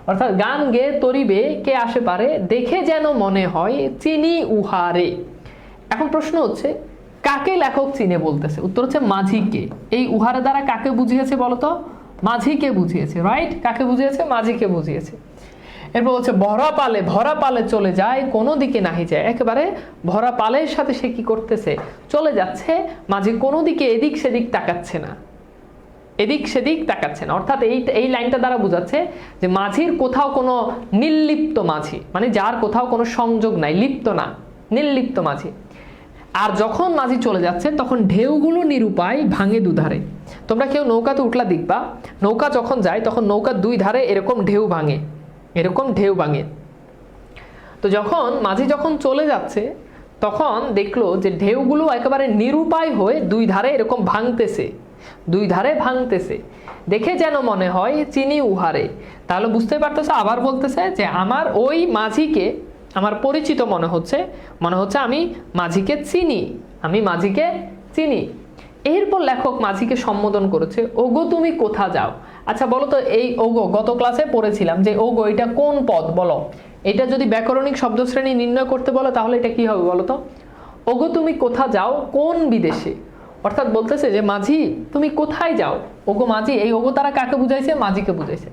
অর্থাৎ গান গেয়ে তরিবে কে আসে পারে, দেখে যেন মনে হয় চিনি উহারে। এখন প্রশ্ন হচ্ছে কাকে লেখক চিনে বলতেছে? উত্তর হচ্ছে মাঝিকে। এই উহারে দ্বারা কাকে বুঝিয়েছে বলতো? মাঝিকে বুঝিয়েছে, রাইট? কাকে বুঝিয়েছে? মাঝিকে বুঝিয়েছে। এরপর হচ্ছে ভরা পালে চলে যায়, কোনো দিকে নাহি যায়। একেবারে ভরা পালের সাথে সে কি করতেছে? চলে যাচ্ছে। মাঝি কোনো দিকে এদিক সেদিক তাকাচ্ছে না, অর্থাৎ এই লাইনটা দ্বারা বোঝাচ্ছে যে মাঝির কোথাও কোনো নির্লিপ্ত মাঝি, মানে যার কোথাও কোনো সংযোগ নাই, লিপ্ত না, নির্লিপ্ত মাঝি। আর যখন মাঝি চলে যাচ্ছে তখন ঢেউগুলো নিরুপায় ভাঙে দুধারে। তোমরা কেউ নৌকাতে উঠলা দেখবা, নৌকা যখন যায় তখন নৌকার দুই ধারে এরকম ঢেউ ভাঙে, তো মাঝি যখন চলে যাচ্ছে তখন দেখলো যে ঢেউগুলো একেবারে নিরুপায় হয়ে দুই ধারে এরকম ভাঙতেছে, দেখে যেন মনে হয় চিনি উহারে। তাহলে বুঝতে পারতেছে, আবার বলতেছে যে আমার ওই মাঝিকে আমার পরিচিত মনে হচ্ছে আমি মাঝিকে চিনি। এরপর লেখক মাঝিকে সম্বোধন করেছে, ওগো তুমি কোথা যাও। আচ্ছা বলো তো, এই ওগো গত ক্লাসে পড়েছিলাম যে ওগো এটা কোন পদ বলো? এটা যদি ব্যাকরণিক শব্দশ্রেণী নির্ণয় করতে বলো তাহলে এটা কি হবে বলো তো? ওগো তুমি কোথা যাও কোন বিদেশে, অর্থাৎ বলতেছে যে মাঝি তুমি কোথায় যাও। ওগো মাঝি, এই ওগো তারা কাকে বুঝাইছে? মাঝিকে বুঝাইছে।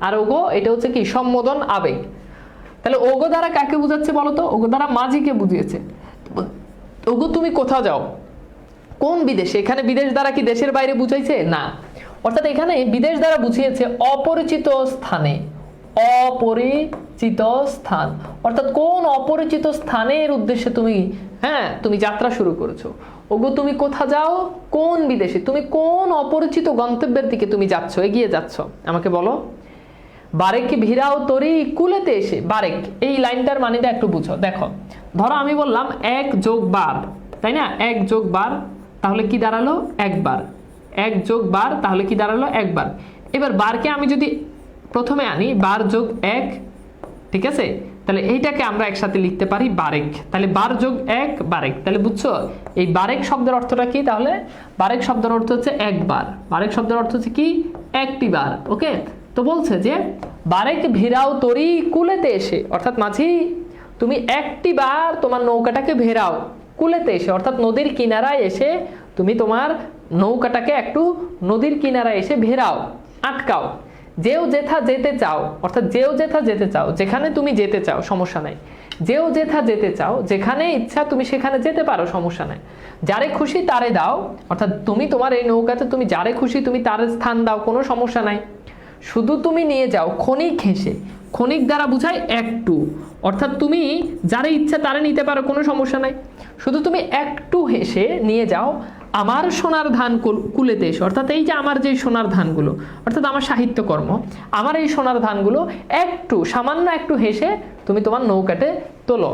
আর ওগো এটা হচ্ছে কি সম্বোধন, আবেগ। তাহলে ওগো দ্বারা কাকে বুঝাচ্ছে বলতো? ওগো দ্বারা মাঝিকে বুঝিয়েছে। ওগো তুমি কোথা যাও কোন বিদেশে, এখানে বিদেশ দ্বারা কি দেশের বাইরে বুঝাইছে? না, অর্থাৎ এখানে বিদেশ দ্বারা বুঝিয়েছে অপরিচিত স্থান, অর্থাৎ কোন অপরিচিত স্থানের উদ্দেশ্যে তুমি যাত্রা শুরু করেছো। ওগো তুমি কোথা যাও কোন বিদেশে, তুমি কোন অপরিচিত গন্তব্যের দিকে তুমি যাচ্ছ, এগিয়ে যাচ্ছ, আমাকে বলো। বারেক ভিড়াও তরি কুলেতে এসে, বারেক এই লাইনটার মানেটা একটু বুঝো। দেখো ধরো আমি বললাম 1 + বার, তাই না? 1 + বার তাহলে কি দাঁড়ালো? একবার। 1 + বার তাহলে কি দাঁড়ালো? একবার। এবার বারকে আমি যদি প্রথমে আনি, বার যোগ 1, ঠিক আছে, তাহলে এইটাকে আমরা একসাথে লিখতে পারি বারেক। তাহলে বার যোগ এক বারেক। তাহলে বুঝছো এই বারেক শব্দের অর্থটা কি? তাহলে বারেক শব্দের অর্থ হচ্ছে একবার। বারেক শব্দের অর্থ হচ্ছে কি? একটি বার। ওকে, তো বলছে যে বারেক ভেরাও তরি কুলেতে এসে, অর্থাৎ মাঝি তুমি একটি বার তোমার নৌকাটাকে ভেরাও কুলেতে এসে, অর্থাৎ নদীর কিনারায় এসে তুমি তোমার নৌকাটাকে একটু নদীর কিনারায় এসে ভেরাও, আটকাও। যেও যেথা যেতে চাও, অর্থাৎ যেও যেথা যেতে চাও, যেখানে তুমি যেতে চাও সমস্যা নাই। যেও যেথা যেতে চাও, যেখানে ইচ্ছা তুমি সেখানে যেতে পারো, সমস্যা নাই। যারে খুশি তারে দাও, অর্থাৎ তুমি তোমার এই নৌকাতে তুমি যারে খুশি তুমি তার স্থান দাও, কোনো সমস্যা নাই। শুধু তুমি নিয়ে যাও ক্ষণিক হেসে। ক্ষণিক দ্বারা বুঝায় একটু, অর্থাৎ তুমি যারে ইচ্ছা তারে নিতে পারো, কোনো সমস্যা নাই। শুধু তুমি একটু হেসে নিয়ে যাও আমার সোনার ধান কুলেতে এসে, অর্থাৎ এই যে আমার যে সোনার ধানগুলো, অর্থাৎ আমার সাহিত্যকর্ম, আমার এই সোনার ধানগুলো একটু সামান্য একটু হেসে তুমি তোমার নৌকাতে তোলো।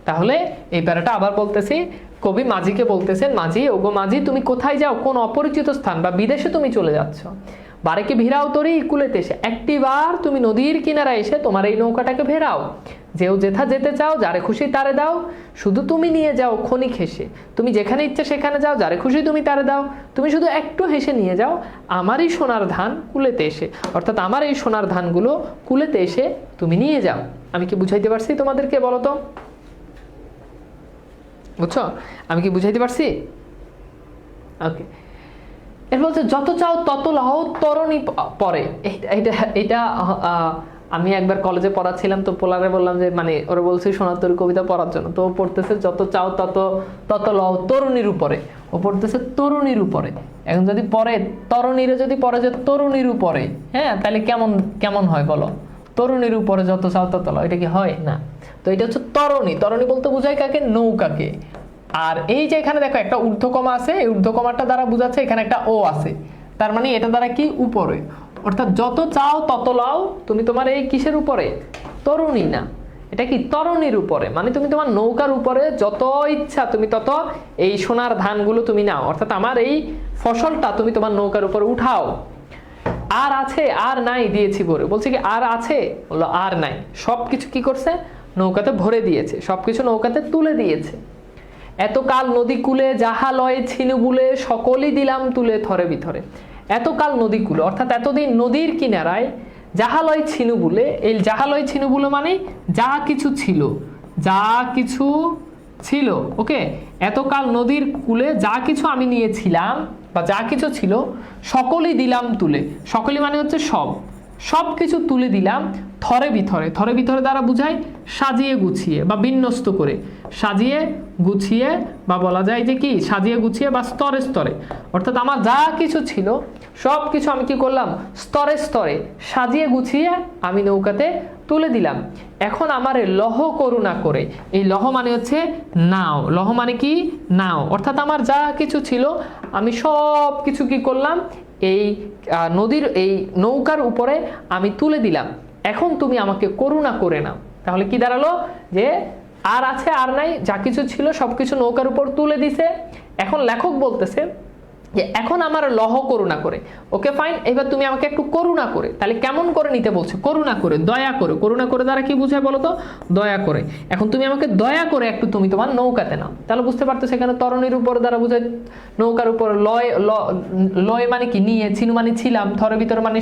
তাহলে এই প্যারাটা আবার বলতেছি, কবি মাঝিকে বলতেছেন, মাঝি ওগো মাঝি তুমি কোথায় যাও? কোন অপরিচিত স্থান বা বিদেশে তুমি চলে যাচ্ছ। বারেকে ভিড়াও তরি কুলেতে এসে, একটি বার তুমি নদীর কিনারায় এসে তোমার এই নৌকাটাকে ভেরাও। যেও যেথা যেতে চাও, যারে খুশি তারে দাও। শুধু তুমি নিয়ে যাও ক্ষণিক হেসে। তুমি যেখানে ইচ্ছে সেখানে যাও, যারে খুশি তুমি তারে দাও। তুমি শুধু একটু হেসে নিয়ে যাও আমারই সোনার ধান কুলেতে এসে, অর্থাৎ আমার এই সোনার ধানগুলো কুলেতে এসে তুমি নিয়ে যাও। আমি কি বুঝাইতে পারছি তোমাদেরকে? বলো তো, বুঝছো আমি কি বুঝাইতে পারছি? ওকে, এর বলছে যত চাও তত লও তরণী পরে। এটা আমি একবার কলেজে পড়াচ্ছিলাম, তো পোলারে বললাম যে মানে ওরা বলছে সোনাতরী কবিতা পড়ার জন্য, তো ও পড়তেছে যত চাও তত লও তরুণীর উপরে। ও পড়তেছে তরুণীর উপরে। এখন যদি পরে তরুণীরে যদি পড়ে যে তরুণীর উপরে, হ্যাঁ, তাহলে কেমন হয় বলো? তরুণীর উপরে যত চাও তত লও, এটা কি হয়? না। তো এটা হচ্ছে তরণী। তরণী বলতে বোঝায় কাকে? নৌকাকে। আর এই যে এখানে দেখো একটা ঊর্ধ্বকমা আছে, এই ঊর্ধ্বকমাটা দ্বারা বোঝাচ্ছে এখানে একটা ও আছে, তার মানে এটা দ্বারা কি? উপরে। অর্থাৎ যত চাও তত লাও তুমি তোমার এই কিসের উপরে? তরুণী না, এটা কি? তরুণীর উপরে। মানে তুমি তোমার নৌকার উপরে যত ইচ্ছা তুমি তত এই সোনার ধানগুলো তুমি নাও, অর্থাৎ আমার এই ফসলটা তুমি তোমার নৌকার উপরে উঠাও। আর আছে আর নাই দিয়েছি ভরে। বলছে কি আর আছে? বললো আর নাই। সবকিছু কি করছে? নৌকাতে ভরে দিয়েছে, সবকিছু নৌকাতে তুলে দিয়েছে। এতকাল নদী কূলে যাহা লয় ছিনু বুলে সকলই দিলাম তুলে থরে বিথরে। এতকাল নদী কূলে, অর্থাৎ এতদিন নদীর কিনারায় জাহালয় ছিনু বুলে। এই জাহালয় ছিনু বুলে মানে যা কিছু ছিল, যা কিছু ছিল। ওকে, এতকাল নদীর কূলে যা কিছু আমি নিয়েছিলাম বা যা কিছু ছিল সকলই দিলাম তুলে। সকলই মানে হচ্ছে সব কিছু তুলে দিলাম থরে বিথরে। থরে বিথরে দ্বারা বুঝায় সাজিয়ে গুছিয়ে বা বিন্যস্ত করে, সাজিয়ে গুছিয়ে, বা বলা যায় যে কি সাজিয়ে গুছিয়ে বা স্তরে স্তরে। অর্থাৎ আমার যা কিছু ছিল সব কিছু আমি কি করলাম? স্তরে স্তরে সাজিয়ে গুছিয়ে আমি নৌকাতে তুলে দিলাম। এখন আমার লহ করুণা করে। এই লহ মানে হচ্ছে নাও। লহ মানে কি? নাও। অর্থাৎ আমার যা কিছু ছিল আমি সব কিছু কি করলাম? এই নদীর এই নৌকার উপরে আমি তুলে দিলাম। এখন তুমি আমাকে করুণা করে নাও। তাহলে কি দাঁড়ালো? যে আর আছে আর নাই, যা কিছু ছিল সবকিছু নৌকার উপর তুলে দিছে। এখন লেখক বলতেছে যে এখন আমার লহ করুণা করে। ওকে ফাইন, এবার তুমি আমাকে একটু করুণা করে। তাহলে কেমন করে নিতে বলছে? করুণা করে, দয়া করে। করুণা করে দ্বারা কি বুঝায় বলো তো? দয়া করে। এখন তুমি আমাকে দয়া করে একটু তুমি তোমার নৌকাতে নাও। তাহলে বুঝতে পারতো সেখানে তরণীর উপর দ্বারা বুঝায় নৌকার উপর। লয় মানে কি? নিয়ে। ছিনু মানে ছিলাম। থরে ভিতর মানে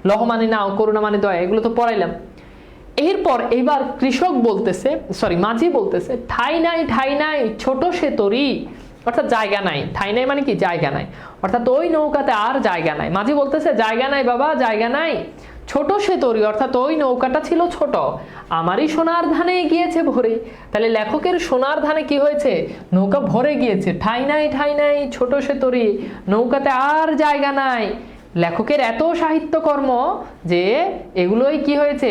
লহ মানে নাও। করুণা মানে দয়া। এগুলো তো পড়াইলাম। এরপর এবার কৃষক বলতেছে, মাঝি বলতেছে ঠাই নাই ছোট সে তরি। অর্থাৎ জায়গা নাই। ঠাই নাই মানে কি? জায়গা নাই। অর্থাৎ ওই নৌকাতে আর জায়গা নাই। মাঝি বলতেছে জায়গা নাই বাবা, জায়গা নাই। ছোট সে তরি, অর্থাৎ ওই নৌকাটা ছিল ছোট, আমারই সোনার ধানে গিয়েছে ভরে। তাহলে লেখকের সোনার ধানে কি হয়েছে? নৌকা ভরে গিয়েছে। ঠাই নাই ছোট সে তরি, নৌকাতে আর জায়গা নাই। লেখকের এত সাহিত্যকর্ম যে এগুলোই কি হয়েছে?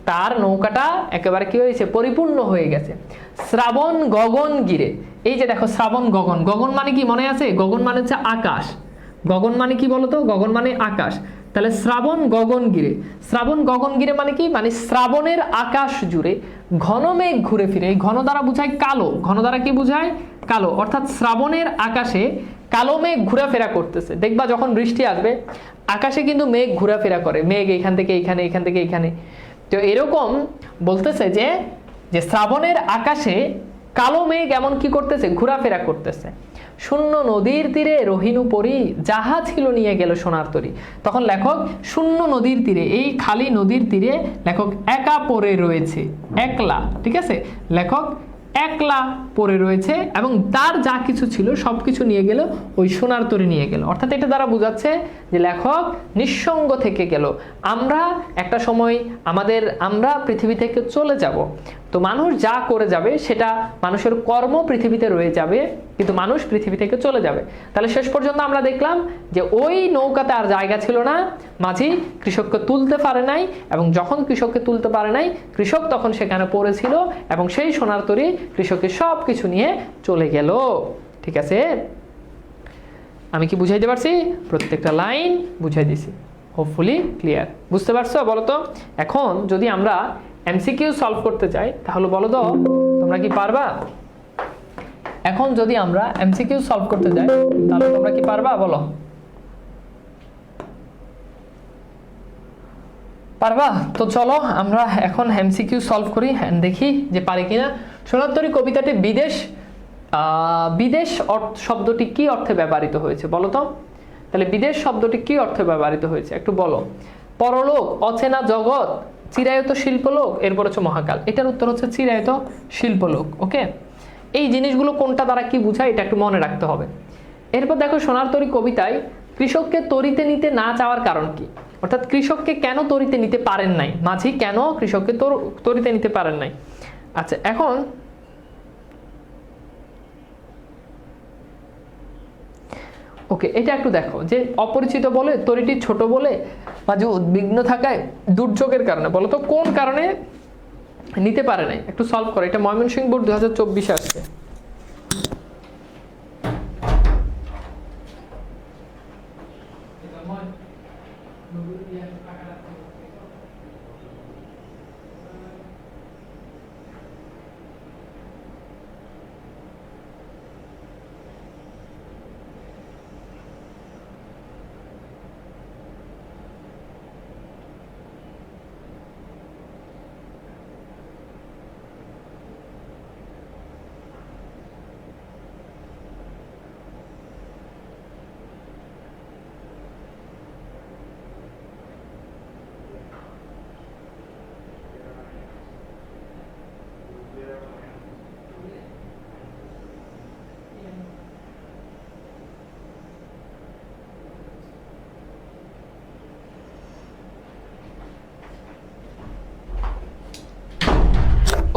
তার নৌকাটা একেবারে কি হয়েছে? পরিপূর্ণ হয়ে গেছে। শ্রাবণ গগন গিরে। এই যে দেখো শ্রাবণ গগন। গগন মানে কি মনে আছে? গগন মানে হচ্ছে আকাশ। গগন মানে কি বলতো? গগন মানে আকাশ। তাহলে শ্রাবণ গগন গিরে। শ্রাবণ গগন গিরে মানে কি? মানে শ্রাবণের আকাশ জুড়ে ঘন মেঘ ঘুরে ফিরে। এই ঘন দ্বারা বুঝায় কালো। ঘন দ্বারা কি বুঝায়? কালো। অর্থাৎ শ্রাবণের আকাশে কালো মেঘ ঘোরাফেরা করতেছে। দেখবা যখন বৃষ্টি আসবে আকাশে কিন্তু মেঘ ঘোরাফেরা করে। মেঘ এখান থেকে এইখানে, এখান থেকে এইখানে। তো এরকম বলতেছে যে যে শ্রাবণের আকাশে কালো মেঘ এমন কি করতেছে, ঘোরাফেরা করতেছে। শূন্য নদীর তীরে রহিনু পরি, যাহা ছিল নিয়ে গেল সোনার তরী। তখন লেখক শূন্য নদীর তীরে, এই খালি নদীর তীরে লেখক একা পড়ে রয়েছে, একলা, ঠিক আছে, লেখক একলা পড়ে রয়েছে এবং তার যা কিছু ছিল সব কিছু নিয়ে গেল, ওই সোনার তরী নিয়ে গেল। অর্থাৎ এটা দ্বারা বোঝাচ্ছে যে লেখক নিঃসঙ্গ থেকে গেল। আমরা একটা সময় আমরা পৃথিবী থেকে চলে যাব, তো মানুষ যা করে যাবে সেটা মানুষের কর্ম পৃথিবীতে রয়ে যাবে, কিন্তু মানুষ পৃথিবী থেকে চলে যাবে। তাহলে শেষ পর্যন্ত আমরা দেখলাম যে ওই নৌকাতে আর জায়গা ছিল না, মাঝি কৃষককে তুলতে পারে নাই, এবং যখন কৃষককে তুলতে পারে নাই, কৃষক তখন সেখানে পড়েছিল এবং সেই সোনার তরী কৃষকের সব কিছু নিয়ে চলে গেল। ঠিক আছে, আমি কি বুঝাইতে পারছি? প্রত্যেকটা লাইন বুঝাই দিছি, হোপফুলি ক্লিয়ার। বুঝতে পারছো? বলো তো, এখন যদি আমরা এমসিকিউ সলভ করতে চাই তাহলে বলো তো তোমরা কি পারবা? এখন যদি আমরা এমসিকিউ সলভ করতে যাই তাহলে তোমরা কি পারবা? বলো, পারবা? তো চলো আমরা এখন এমসিকিউ সলভ করি, দেখি যে পারি কিনা। সোনার তরী কবিতাটি বিদেশ শব্দটি কি অর্থে ব্যবহৃত হয়েছে বলো তো? তাহলে বিদেশ শব্দটি কি অর্থে ব্যবহৃত হয়েছে একটু বলো। পরলোক, অচেনা জগৎ, চিরায়ত শিল্পলোক, এরপর হচ্ছে মহাকাল। এটার উত্তর হচ্ছে চিরায়ত শিল্পলোক। ওকে, এই জিনিসগুলো কোনটা দ্বারা কি বোঝায় এটা একটু মনে রাখতে হবে। এরপর দেখো সোনার তরী কবিতায় কৃষককে তরিতে নিতে না চাওয়ার কারণ কি, অর্থাৎ কৃষককে কেন তরিতে নিতে পারেন নাই, মাঝি কেন কৃষককে তরিতে নিতে পারেন নাই। আচ্ছা, এখন ওকে, এটা একটু দেখো যে অপরিচিত বলে, তরিটি ছোট বলে, মাঝে উদ্বিগ্ন থাকায়, দুর্যোগের কারণে, বলো তো কোন কারণে নিতে পারে নাই? একটু সলভ করো। এটা ময়মনসিংহ বোর্ড 2024 আসছে।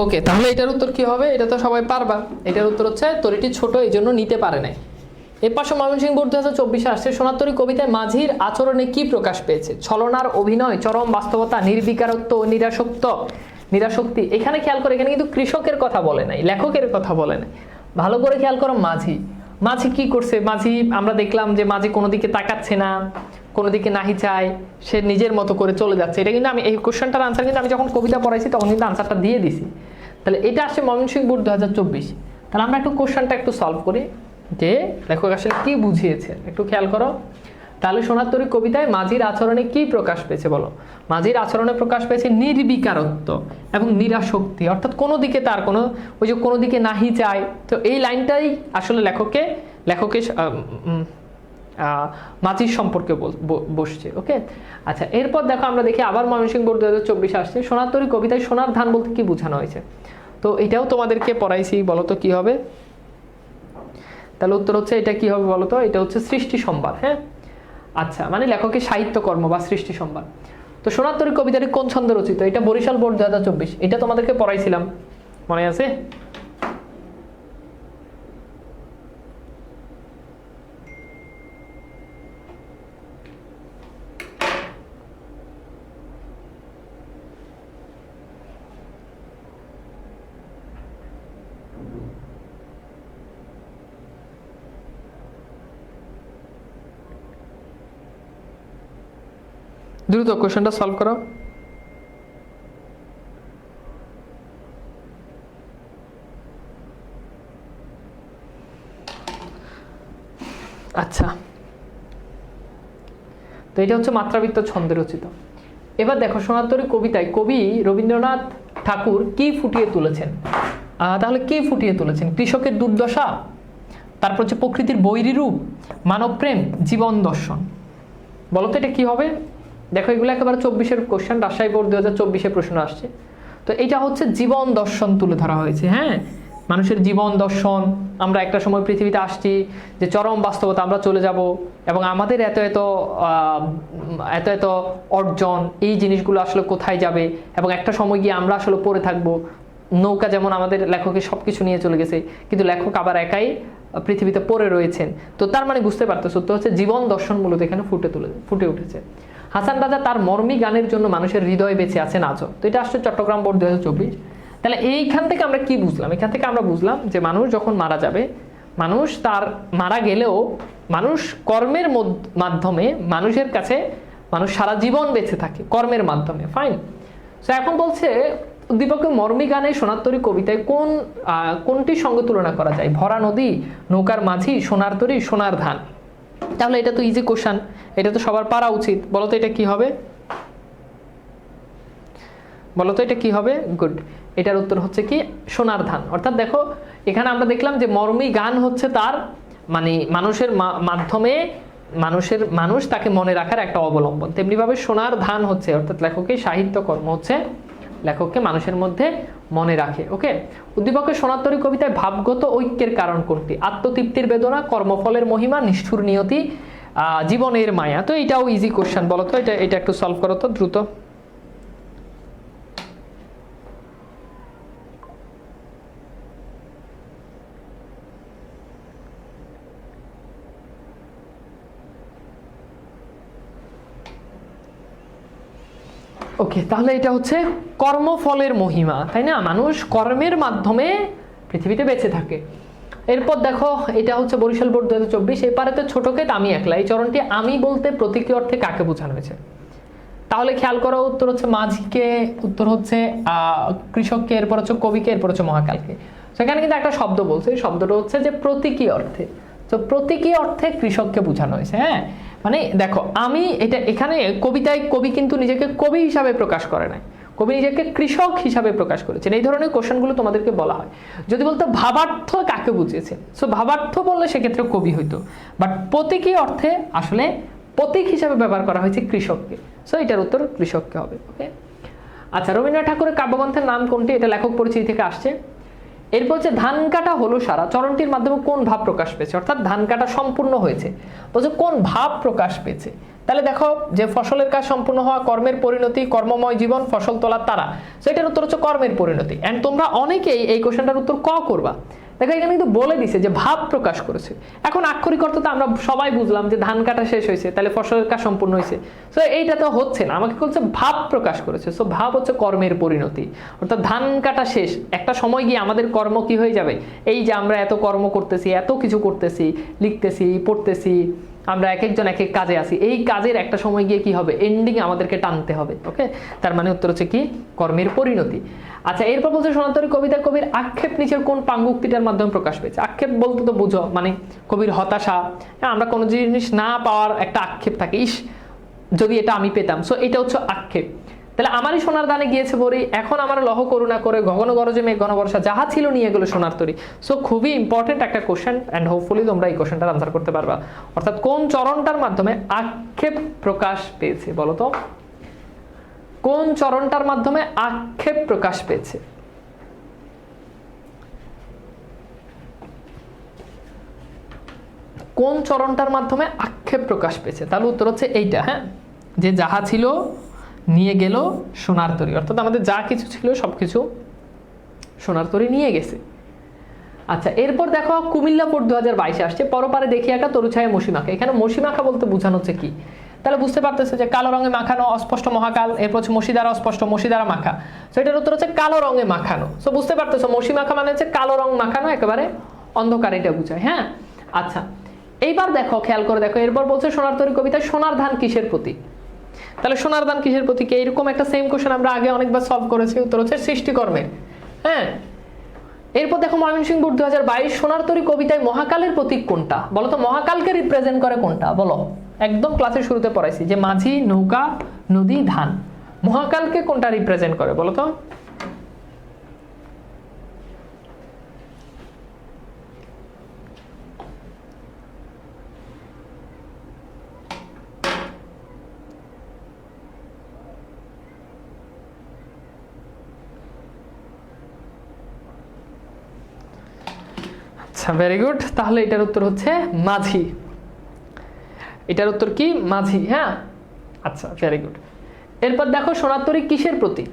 ওকে, তাহলে এটার উত্তর কি হবে? এটা তো সবাই পারবা। এটার উত্তর হচ্ছে তরিটি ছোট, এই জন্য নিতে পারে নাই। এর পাশে ময়মনসিংহ বোর্ড 2024 আসছে। সোনার তরী কবিতায় মাঝির আচরণে কি প্রকাশ পেয়েছে? ছলনার অভিনয়, চরম বাস্তবতা, নির্বিকারত্ব, নিরাসক্তি। এখানে খেয়াল করে, এখানে কিন্তু কৃষকের কথা বলে নাই, লেখকের কথা বলে নাই। ভালো করে খেয়াল করো, মাঝি কি করছে? মাঝি আমরা দেখলাম যে মাঝি কোনো দিকে তাকাচ্ছে না, কোনো দিকে নাহি চায়, সে নিজের মতো করে চলে যাচ্ছে। এটা কিন্তু আমি এই কোশ্চেনটার আনসার কিন্তু আমি যখন কবিতা পড়াইছি তখন কিন্তু আনসারটা দিয়ে দিছি। তাহলে এটা আসছে ময়মনসিংহ বোর্ড 2024। তাহলে আমরা একটু কোশ্চেনটা একটু সলভ করি যে লেখক আসলে কি বুঝিয়েছে, একটু খেয়াল করো। তাহলে সোনার তরী কবিতায় মাঝির আচরণে কি প্রকাশ পেয়েছে বলো? মাঝির আচরণে প্রকাশ পেয়েছে নির্বিকারত্ব এবং নিরাসক্তি, অর্থাৎ কোনো দিকে তার কোনো ওই যে কোনো দিকে নাহি চায়। তো এই লাইনটাই আসলে লেখকের মাঝির সম্পর্কে বসছে। ওকে, আচ্ছা, এরপর দেখো আমরা দেখি আবার ময়মনসিংহ বোর্ড 2024 আসছে। সোনার তরী কবিতায় সোনার ধান বলতে কি বোঝানো হয়েছে? তো এটাও তোমাদেরকে পড়াইছি, বলো তো কি হবে? তাহলে উত্তর হচ্ছে এটা কি হবে বলো তো? এটা হচ্ছে সৃষ্টি সম্ভার। হ্যাঁ, আচ্ছা, মানে লেখকের সাহিত্যকর্ম বা সৃষ্টি সম্ভার। তো সোনার তরী কবিতাটি কোন ছন্দে রচিত? এটা বরিশাল বোর্ড 2024, এটা তোমাদেরকে পড়াইছিলাম, মনে আছে? দ্রুত কোশ্চেনটা সলভ করো। আচ্ছা, তো এটা হচ্ছে মাত্রাবৃত্ত ছন্দে রচিত। এবার দেখো সোনার তরী কবিতায় কবি রবীন্দ্রনাথ ঠাকুর কি ফুটিয়ে তুলেছেন? তাহলে কি ফুটিয়ে তুলেছেন? কৃষকের দুর্দশা, তারপর হচ্ছে প্রকৃতির বৈরী রূপ, মানব প্রেম, জীবন দর্শন। বলতো এটা কি হবে? দেখো এগুলো একেবারে 24-এর কোশ্চেন, রাজশাহী বোর্ড 2024-এ প্রশ্ন আসছে। তো এটা হচ্ছে জীবন দর্শন তুলে ধরা হয়েছে। হ্যাঁ, মানুষের জীবন দর্শন, আমরা একটা সময় পৃথিবীতে আসছি যে চরম বাস্তবতা আমরা চলে যাব এবং আমাদের এত এত এত এত অর্জন, এই জিনিসগুলো আসলে কোথায় যাবে এবং একটা সময় গিয়ে আমরা আসলে পড়ে থাকবো। নৌকা যেমন আমাদের লেখকের সব কিছু নিয়ে চলে গেছে, কিন্তু লেখক আবার একাই পৃথিবীতে পড়ে রয়েছেন। তো তার মানে বুঝতে পারতেছো, তো হচ্ছে জীবন দর্শন মূলত এখানে ফুটে উঠেছে। হাসান রাজা তার মর্মী গানের জন্য মানুষের হৃদয়ে বেঁচে আছেন আজও। তো এটা আসছে চট্টগ্রাম বোর্ড 2024। তাহলে এইখান থেকে আমরা কি বুঝলাম? এখান থেকে আমরা বুঝলাম যে মানুষ যখন মারা যাবে, মানুষ তার মারা গেলেও মানুষ কর্মের মাধ্যমে মানুষের কাছে মানুষ সারা জীবন বেঁচে থাকে কর্মের মাধ্যমে। ফাইন। তো এখন বলছে উদ্দীপকের মর্মী গানে সোনার কবিতায় কোনটির সঙ্গে তুলনা করা যায়? ভরা নদী, নৌকার মাঝি, সোনার তরী, সোনার ধান। তাহলে এটা তো ইজি কোশ্চেন, এটা তো সবার পারা উচিত। বলতো এটা কি হবে? বলতো এটা কি হবে? গুড, এটার উত্তর হচ্ছে কি সোনার ধান। অর্থাৎ দেখো এখানে আমরা দেখলাম যে মর্মী গান হচ্ছে তার মানে মানুষের মাধ্যমে মানুষ তাকে মনে রাখার একটা অবলম্বন। তেমনিভাবে সোনার ধান হচ্ছে অর্থাৎ লেখকের সাহিত্যকর্ম হচ্ছে লেখককে মানুষের মধ্যে মনে রাখে। ওকে, উদ্দীপকের সোনার তরী কবিতায় ভাবগত ঐক্যের কারণ কোনটি? আত্মতৃপ্তির বেদনা, কর্মফলের মহিমা, নিষ্ঠুর নিয়তি, জীবনের মায়া। তো এটাও ইজি কোশ্চেন। বলো তো এটা একটু সলভ করো তো দ্রুত। ওকে, তাহলে এটা হচ্ছে কর্মফলের মহিমা, তাই না? মানুষ কর্মের মাধ্যমে পৃথিবীতে বেঁচে থাকে। এরপর দেখো এটা হচ্ছে বরিশাল বোর্ড 2024। এপারেতে ছোটকেত আমি একলা, এই চরণটি আমি বলতে প্রতীকী অর্থে কাকে বোঝানো হয়েছে? তাহলে খেয়াল করো, উত্তর হচ্ছে মাঝিকে, উত্তর হচ্ছে কৃষককে, এরপর হচ্ছে কবিকে, এরপর হচ্ছে মহাকালকে। সেখানে কিন্তু একটা শব্দ বলছে, শব্দটা হচ্ছে যে প্রতীকী অর্থে। তো প্রতীকী অর্থে কৃষককে বোঝানো হয়েছে। হ্যাঁ, মানে দেখো আমি এটা এখানে কবিতায় কবি কিন্তু নিজেকে কবি হিসাবে প্রকাশ করে নাই, কবি নিজেকে কৃষক হিসাবে প্রকাশ করেছেন। এই ধরনের কোশ্চেনগুলো তোমাদেরকে বলা হয়। যদি বলতো ভাবার্থ কাকে বুঝিয়েছেন, সো ভাবার্থ বললে সেক্ষেত্রে কবি হইতো, বাট প্রতীকী অর্থে আসলে প্রতীক হিসাবে ব্যবহার করা হয়েছে কৃষককে। সো এটার উত্তর কৃষককে হবে। ওকে, আচ্ছা, রবীন্দ্রনাথ ঠাকুরের কাব্যগ্রন্থের নাম কোনটি? এটা লেখক পরিচিতি থেকে আসছে। এরপর হচ্ছে ধান কাটা হলো সারা, চরণটির মাধ্যমে কোন ভাব প্রকাশ পেয়েছে? অর্থাৎ ধান কাটা সম্পূর্ণ হয়েছে, বলছে কোন ভাব প্রকাশ পেয়েছে? তাহলে দেখো যে ফসলের কাজ সম্পূর্ণ হওয়া, কর্মের পরিণতি, কর্মময় জীবন, ফসল তোলার তারা। সো এটার উত্তর হচ্ছে কর্মের পরিণতি। এন্ড তোমরা অনেকেই এই কোশ্চেনটার উত্তর ক করবা। দেখো এখানে কিন্তু বলে দিছে যে ভাব প্রকাশ করেছে। এখন আক্ষরিক অর্থ তো আমরা সবাই বুঝলাম যে ধান কাটা শেষ হয়েছে, তাহলে ফসলের কাজ সম্পূর্ণ হয়েছে। সো এইটা তো হচ্ছে না, আমাকে বলছে ভাব প্রকাশ করেছে। সো ভাব হচ্ছে কর্মের পরিণতি, অর্থাৎ ধান কাটা শেষ, একটা সময় গিয়ে আমাদের কর্ম কি হয়ে যাবে? এই যে আমরা এত কর্ম করতেছি, এত কিছু করতেছি, লিখতেছি, পড়তেছি, আমরা এক একজন এক এক কাজে আসি, এই কাজের একটা সময় গিয়ে কি হবে? এন্ডিং আমাদেরকে টানতে হবে। ওকে, তার মানে উত্তর হচ্ছে কি কর্মের পরিণতি। আচ্ছা, এরপর বলছে সোনার কবিতা কবির আক্ষেপ নিচের কোন পাঙ্গুক্তিটার মাধ্যমে প্রকাশ পেয়েছে? আক্ষেপ বলতে তো বুঝো মানে কবির হতাশা, আমরা কোনো জিনিস না পাওয়ার একটা আক্ষেপ থাকে, ইস যদি এটা আমি পেতাম। সো এটা হচ্ছে আক্ষেপ। তাহলে আমারই সোনার দানে গিয়েছে ভরি, এখন আমার লহ করুণা করে, গগন গরজে মেঘ ঘন বর্ষা, যাহা ছিল নিয়ে গেল সোনার তরী। সো খুবই ইম্পর্টেন্ট একটা কোশ্চেন, অ্যান্ড হোপফুলি তোমরা এই কোশ্চেনটার আনসার করতে পারবা। অর্থাৎ কোন চরণটার মাধ্যমে আক্ষেপ প্রকাশ পেয়েছে? বলো তো কোন চরণটার মাধ্যমে আক্ষেপ প্রকাশ পেয়েছে? কোন চরণটার মাধ্যমে আক্ষেপ প্রকাশ পেয়েছে? তাহলে উত্তর হচ্ছে এইটা। হ্যাঁ, যে যাহা ছিল নিয়ে গেল সোনার তরী, অর্থাৎ আমাদের যা কিছু ছিল সবকিছু সোনার তরী নিয়ে গেছে। আচ্ছা, এরপর দেখো কুমিল্লা বোর্ড 2022 আসছে, পরপারে দেখি একটা তরুছায়া মসিমাখা। এখানে মসিমাখা বলতে বোঝানো হচ্ছে কি? তাহলে বুঝতে পারতেছে যে কালো রঙে মাখানো, অস্পষ্ট মহাকাল, এরপর হচ্ছে মসিদারা অস্পষ্ট, মসিদারা মাখা। সো এটার উত্তর হচ্ছে কালো রঙে মাখানো। সো বুঝতে পারতেছো মসিমাখা মানে হচ্ছে কালো রং মাখানো, একেবারে অন্ধকার, এটা বুঝায়। হ্যাঁ, আচ্ছা এইবার দেখো খেয়াল করে দেখো, এরপর বলছে সোনার তরী কবিতায় সোনার ধান কিসের প্রতীক? তাহলে সোনার ধান কিসের প্রতীক? এইরকম একটা সেম কোশ্চেন আমরা আগে অনেকবার সলভ করেছি, উত্তর হচ্ছে সৃষ্টিকর্মের। হ্যাঁ, এরপর দেখো ময়মনসিংহ বোর্ড 2022 সোনার তরী কবিতায় মহাকালের প্রতীক কোনটা? বলো তো মহাকালকে রিপ্রেজেন্ট করে কোনটা? বলো, একদম ক্লাসের শুরুতে পড়াইছি যে মাঝি, নৌকা, নদী, ধান। মহাকালকে কোনটা রিপ্রেজেন্ট করে বলো তো? আচ্ছা, ভেরি গুড। তাহলে এটার উত্তর হচ্ছে মাঝি। এটার উত্তর কি? মাঝি। হ্যাঁ, আচ্ছা, ভেরি গুড। এরপর দেখো সোনার তরী কিসের প্রতীক?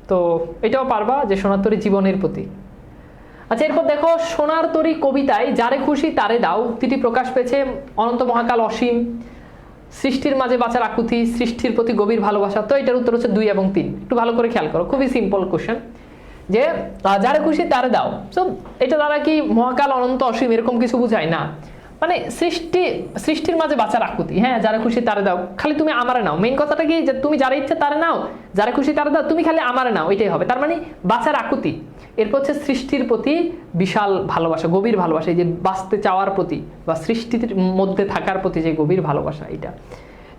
তো এটাও পারবা যে সোনার তরী জীবনের প্রতীক। আচ্ছা, এরপর দেখো সোনার তরী কবিতায় যারে খুশি তারে দাও উক্তিটি প্রকাশ পেয়েছে অনন্ত মহাকাল অসীম, সৃষ্টির মাঝে বাঁচার আকুতি, সৃষ্টির প্রতি গভীর ভালোবাসা। তো এটার উত্তর হচ্ছে 2 এবং 3। একটু ভালো করে খেয়াল করো, খুবই সিম্পল কোশ্চেন, যে যারে খুশি তারে দাও। সো এটা দ্বারা কি মহাকাল অনন্ত অসীম এরকম কিছু বুঝায় না, মানে সৃষ্টির মাঝে বাঁচার আকুতি। হ্যাঁ, যারা খুশি তারে দাও, খালি তুমি আমারে নাও। মেইন কথাটা কি, যে তুমি যারা ইচ্ছে তারে নাও, যারা খুশি তারে দাও, তুমি খালি আমারে নাও, এটাই হবে। তার মানে বাঁচার আকুতি। এরপর হচ্ছে সৃষ্টির প্রতি বিশাল ভালোবাসা, গভীর ভালোবাসা, এই যে বাঁচতে চাওয়ার প্রতি বা সৃষ্টির মধ্যে থাকার প্রতি যে গভীর ভালোবাসা, এটা।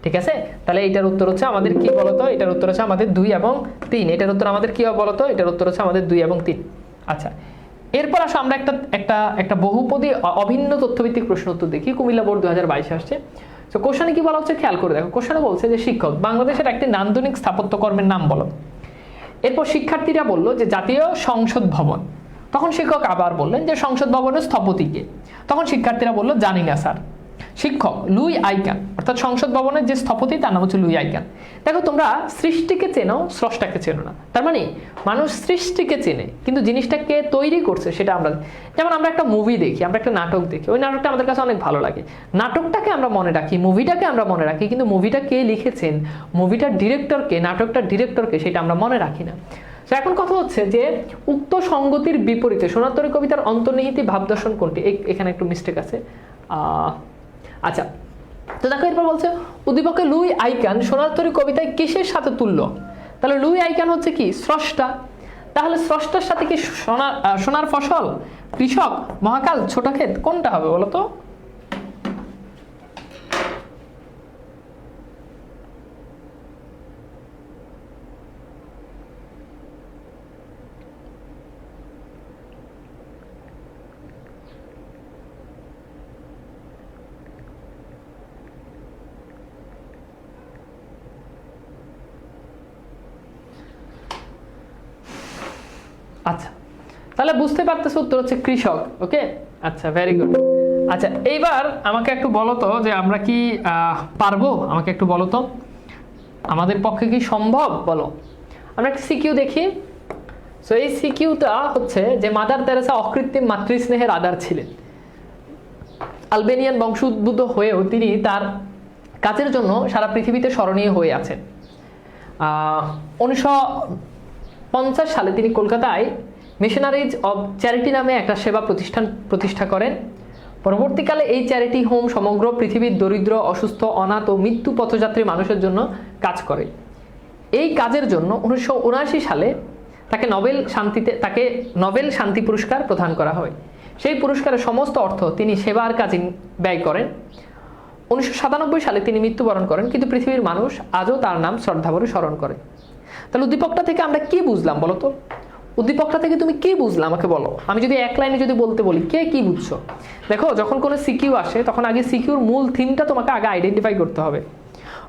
ঠিক আছে, তাহলে এটার উত্তর হচ্ছে আমাদের কি বলতো? এটার উত্তর হচ্ছে আমাদের 2 এবং 3। এটার উত্তর আমাদের কি বলতো? এটার উত্তর হচ্ছে আমাদের 2 এবং 3। আচ্ছা, এরপর আসো আমরা একটা বহুপদী অভিন্ন তথ্যভিত্তিক প্রশ্ন উত্তর দেখি। কুমিল্লা বোর্ড 2022 আসছে। তো কোশ্চেনে কি বলা হচ্ছে খেয়াল করে দেখো। কোশ্চেনে বলছে যে শিক্ষক বাংলাদেশের একটি নান্দনিক স্থাপত্যকর্মের নাম বলো। এরপর শিক্ষার্থীরা বললো যে জাতীয় সংসদ ভবন। তখন শিক্ষক আবার বললেন যে সংসদ ভবনের স্থপতি কে? তখন শিক্ষার্থীরা বললো জানি না স্যার। শিক্ষক লুই আইকান, অর্থাৎ সংসদ ভবনের যে স্থপতি তার নাম হচ্ছে লুই আইকান। দেখো, তোমরা সৃষ্টিকে চেনো, স্রষ্টাকে চেনো না। তার মানে মানুষ সৃষ্টিকে চেনে, কিন্তু জিনিসটাকে তৈরি করছে সেটা আমরা। যেমন আমরা একটা মুভি দেখি, আমরা একটা নাটক দেখি, ওই নাটকটা আমাদের কাছে অনেক ভালো লাগে, নাটকটাকে আমরা মনে রাখি, মুভিটাকে আমরা মনে রাখি, কিন্তু মুভিটা কে লিখেছেন, মুভিটার ডিরেক্টরকে, নাটকটার ডিরেক্টরকে, সেটা আমরা মনে রাখি না। তো এখন কথা হচ্ছে যে উক্ত সংগতির বিপরীতে সোনার তরী কবিতার অন্তর্নিহিত ভাবদর্শন কোনটি? এখানে একটু মিস্টেক আছে। আচ্ছা, তো দেখো এরপর বলছে উদ্দীপকে লুই আইকান সোনার তরী কবিতায় কিসের সাথে তুল্য? তাহলে লুই আইকান হচ্ছে কি? স্রষ্টা। তাহলে স্রষ্টার সাথে কি সোনার ফসল, কৃষক, মহাকাল, ছোট ক্ষেত, কোনটা হবে বলো তো? আচ্ছা, তাহলে বুঝতে পারতেছো উত্তর হচ্ছে কৃষক। ওকে, আচ্ছা, ভেরি গুড। আচ্ছা, এইবার আমাকে একটু বলো তো যে আমরা কি পারবো? আমাকে একটু বলো তো, আমাদের পক্ষে কি সম্ভব? বলো। আমরা একটা সিকিউ দেখি। সো এই সিকিউটা হচ্ছে যে মাদার তেরেসা অকৃত্রিম মাতৃস্নেহের আধার ছিলেন। আলবেনিয়ান বংশোদ্ভূত হয়েও তিনি তার কাজের জন্য সারা পৃথিবীতে স্মরণীয় হয়ে আছেন। 1950 সালে তিনি কলকাতায় মিশনারিজ অব চ্যারিটি নামে একটা সেবা প্রতিষ্ঠা করেন। পরবর্তীকালে এই চ্যারিটি হোম সমগ্র পৃথিবীর দরিদ্র, অসুস্থ, অনাথ ও মৃত্যু পথযাত্রী মানুষের জন্য কাজ করে। এই কাজের জন্য 1979 সালে তাকে নোবেল শান্তি পুরস্কার প্রদান করা হয়। সেই পুরস্কারের সমস্ত অর্থ তিনি সেবার কাজে ব্যয় করেন। 1997 সালে তিনি মৃত্যুবরণ করেন, কিন্তু পৃথিবীর মানুষ আজও তার নাম শ্রদ্ধাভরে স্মরণ করে। তাহলে উদ্দীপকটা থেকে আমরা কি বুঝলাম বলো তো? উদ্দীপকটা থেকে তুমি কি বুঝলে আমাকে বলো। আমি যদি এক লাইনে যদি বলতে বলি, কে কি বুঝছো? দেখো, যখন কোনো সিকিউ আসে তখন আগে সিকিউর মূল থিমটা তোমাকে আগে আইডেন্টিফাই করতে হবে,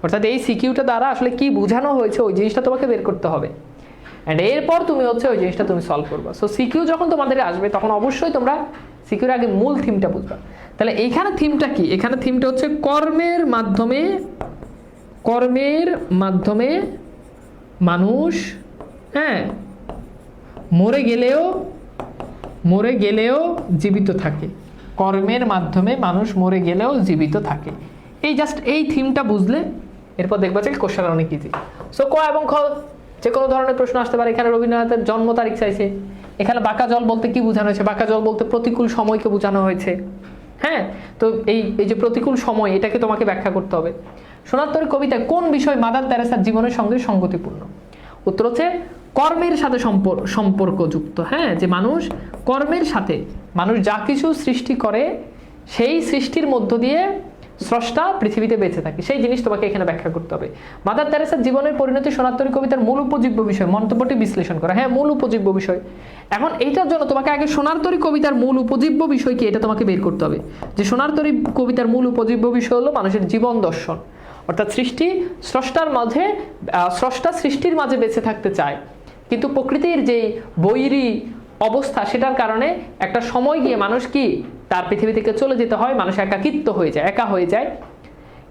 অর্থাৎ এই সিকিউটা দ্বারা আসলে কি বোঝানো হয়েছে ওই জিনিসটা তোমাকে বের করতে হবে, অ্যান্ড এরপর তুমি হচ্ছে ওই জিনিসটা তুমি সলভ করবা। সো সিকিউ যখন তোমাদের আসবে তখন অবশ্যই তোমরা সিকিউর আগে মূল থিমটা বুঝবা। তাহলে এইখানে থিমটা কি? এখানে থিমটা হচ্ছে কর্মের মাধ্যমে মানুষ, হ্যাঁ, মরে গেলেও জীবিত থাকে। কর্মের মাধ্যমে মানুষ মরে গেলেও জীবিত থাকে। এই জাস্ট এই থিমটা বুঝলে এরপর দেখবা যে কোশ্চেন অনেক ইজি। সো ক এবং খ যে কোনো ধরনের প্রশ্ন আসতে পারে। এখানে রবীন্দ্রনাথের জন্ম তারিখ চাইছে। এখানে বাঁকা জল বলতে কি বোঝানো হয়েছে? বাঁকা জল বলতে প্রতিকূল সময়কে বোঝানো হয়েছে। হ্যাঁ, তো এই যে প্রতিকূল সময়, এটাকে তোমাকে ব্যাখ্যা করতে হবে। সোনার তরী কবিতায় কোন বিষয় মাদার তেরেসার জীবনের সঙ্গে সঙ্গতিপূর্ণ? উত্তর হচ্ছে কর্মের সাথে সম্পর্কযুক্ত। হ্যাঁ, যে মানুষ কর্মের সাথে, মানুষ যা কিছু সৃষ্টি করে সেই সৃষ্টির মধ্য দিয়ে স্রষ্টা পৃথিবীতে বেঁচে থাকে, সেই জিনিস তোমাকে এখানে ব্যাখ্যা করতে হবে। মাদার তেরেসার জীবনের পরিণতি সোনার তরী কবিতার মূল উপজীব্য বিষয়, মন্তব্যটি বিশ্লেষণ করা। হ্যাঁ, মূল উপজীব্য বিষয়। এখন এইটার জন্য তোমাকে আগে সোনার তরী কবিতার মূল উপজীব্য বিষয় কি এটা তোমাকে বের করতে হবে। যে সোনার তরী কবিতার মূল উপজীব্য বিষয় হলো মানুষের জীবন দর্শন, অর্থাৎ স্রষ্টা সৃষ্টির মাঝে বেঁচে থাকতে চায়, কিন্তু প্রকৃতির যে বৈরী অবস্থা, সেটার কারণে একটা সময় গিয়ে মানুষ কি তার পৃথিবী থেকে চলে যেতে হয়, মানুষ একাকিত্ব হয়ে যায়, একা হয়ে যায়।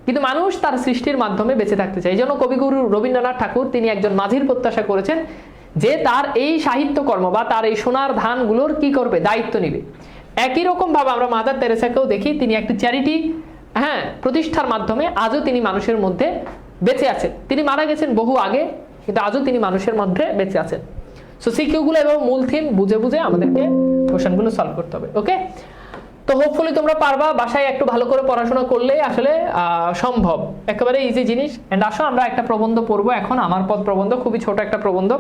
কিন্তু মানুষ তার সৃষ্টির মাধ্যমে বেঁচে থাকতে চায়। এই জন্য কবিগুরু রবীন্দ্রনাথ ঠাকুর তিনি একজন মাঝির প্রত্যাশা করেছেন যে তার এই সাহিত্যকর্ম বা তার এই সোনার ধানগুলোর কি করবে, দায়িত্ব নিবে। একই রকম ভাবে আমরা মাদার তেরেসাকেও দেখি, তিনি একটি চ্যারিটি প্রতিষ্ঠার মাধ্যমে আজও তিনি মানুষের মধ্যে বেঁচে আছেন। তিনি মারা গেছেন বহু আগে, কিন্তু আজও তিনি মানুষের মধ্যে বেঁচে আছেন। সো সিকিউগুলো এবং মূল থিম বুঝে বুঝে আমাদেরকে কোশ্চেনগুলো সলভ করতে হবে। ওকে, তো হোপফুলি তোমরা পারবা, বাসায় একটু ভালো করে পড়াশোনা করলে আসলে সম্ভব, একেবারে ইজি জিনিস। এন্ড আসো আমরা একটা প্রবন্ধ পড়বো এখন, আমার পথ প্রবন্ধ, খুবই ছোট একটা প্রবন্ধ।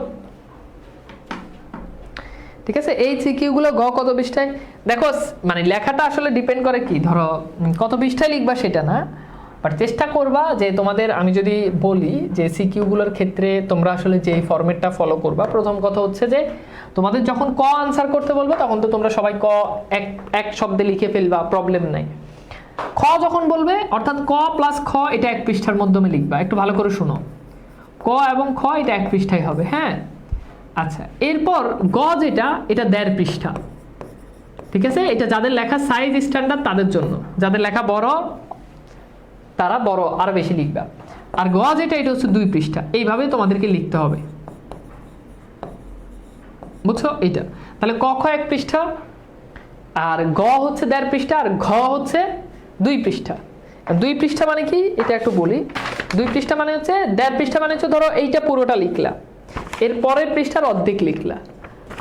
ঠিক আছে, এই সিকিউগুলো কত পৃষ্ঠায় দেখো, মানে লেখাটা আসলে ডিপেন্ড করে কি, ধরো কত পৃষ্ঠায় লিখবা সেটা না, বাট চেষ্টা করবা যে তোমাদের, আমি যদি বলি যে সিকিউগুলোর ক্ষেত্রে তোমরা আসলে যে ফরম্যাটটা ফলো করবা, প্রথম কথা হচ্ছে যে তোমাদের যখন ক আনসার করতে বলবো তখন তো তোমরা সবাই ক এক শব্দে লিখে ফেলবা, প্রবলেম নাই। খ যখন বলবে, অর্থাৎ ক প্লাস খ এটা এক পৃষ্ঠার মাধ্যমে লিখবা। একটু ভালো করে শুনো, ক এবং খ এটা এক পৃষ্ঠায় হবে। হ্যাঁ, আচ্ছা, এরপর গ যেটা, এটা 1.5 পৃষ্ঠা। ঠিক আছে, এটা যাদের লেখা সাইজ স্ট্যান্ডার্ড তাদের জন্য, যাদের লেখা বড় তারা বড় আর বেশি লিখবা। আর গ যেটা, এটা হচ্ছে 2 পৃষ্ঠা। এইভাবে তোমাদেরকে লিখতে হবে, বুঝছো? এটা তাহলে ক খ 1 পৃষ্ঠা, আর গ হচ্ছে 1.5 পৃষ্ঠা, আর ঘ হচ্ছে 2 পৃষ্ঠা। 2 পৃষ্ঠা মানে কি, এটা একটু বলি। 2 পৃষ্ঠা মানে হচ্ছে 1.5 পৃষ্ঠা মানে হচ্ছে ধরো এইটা পুরোটা লিখলা, এর পরের পৃষ্ঠার অর্ধেক লিখলা।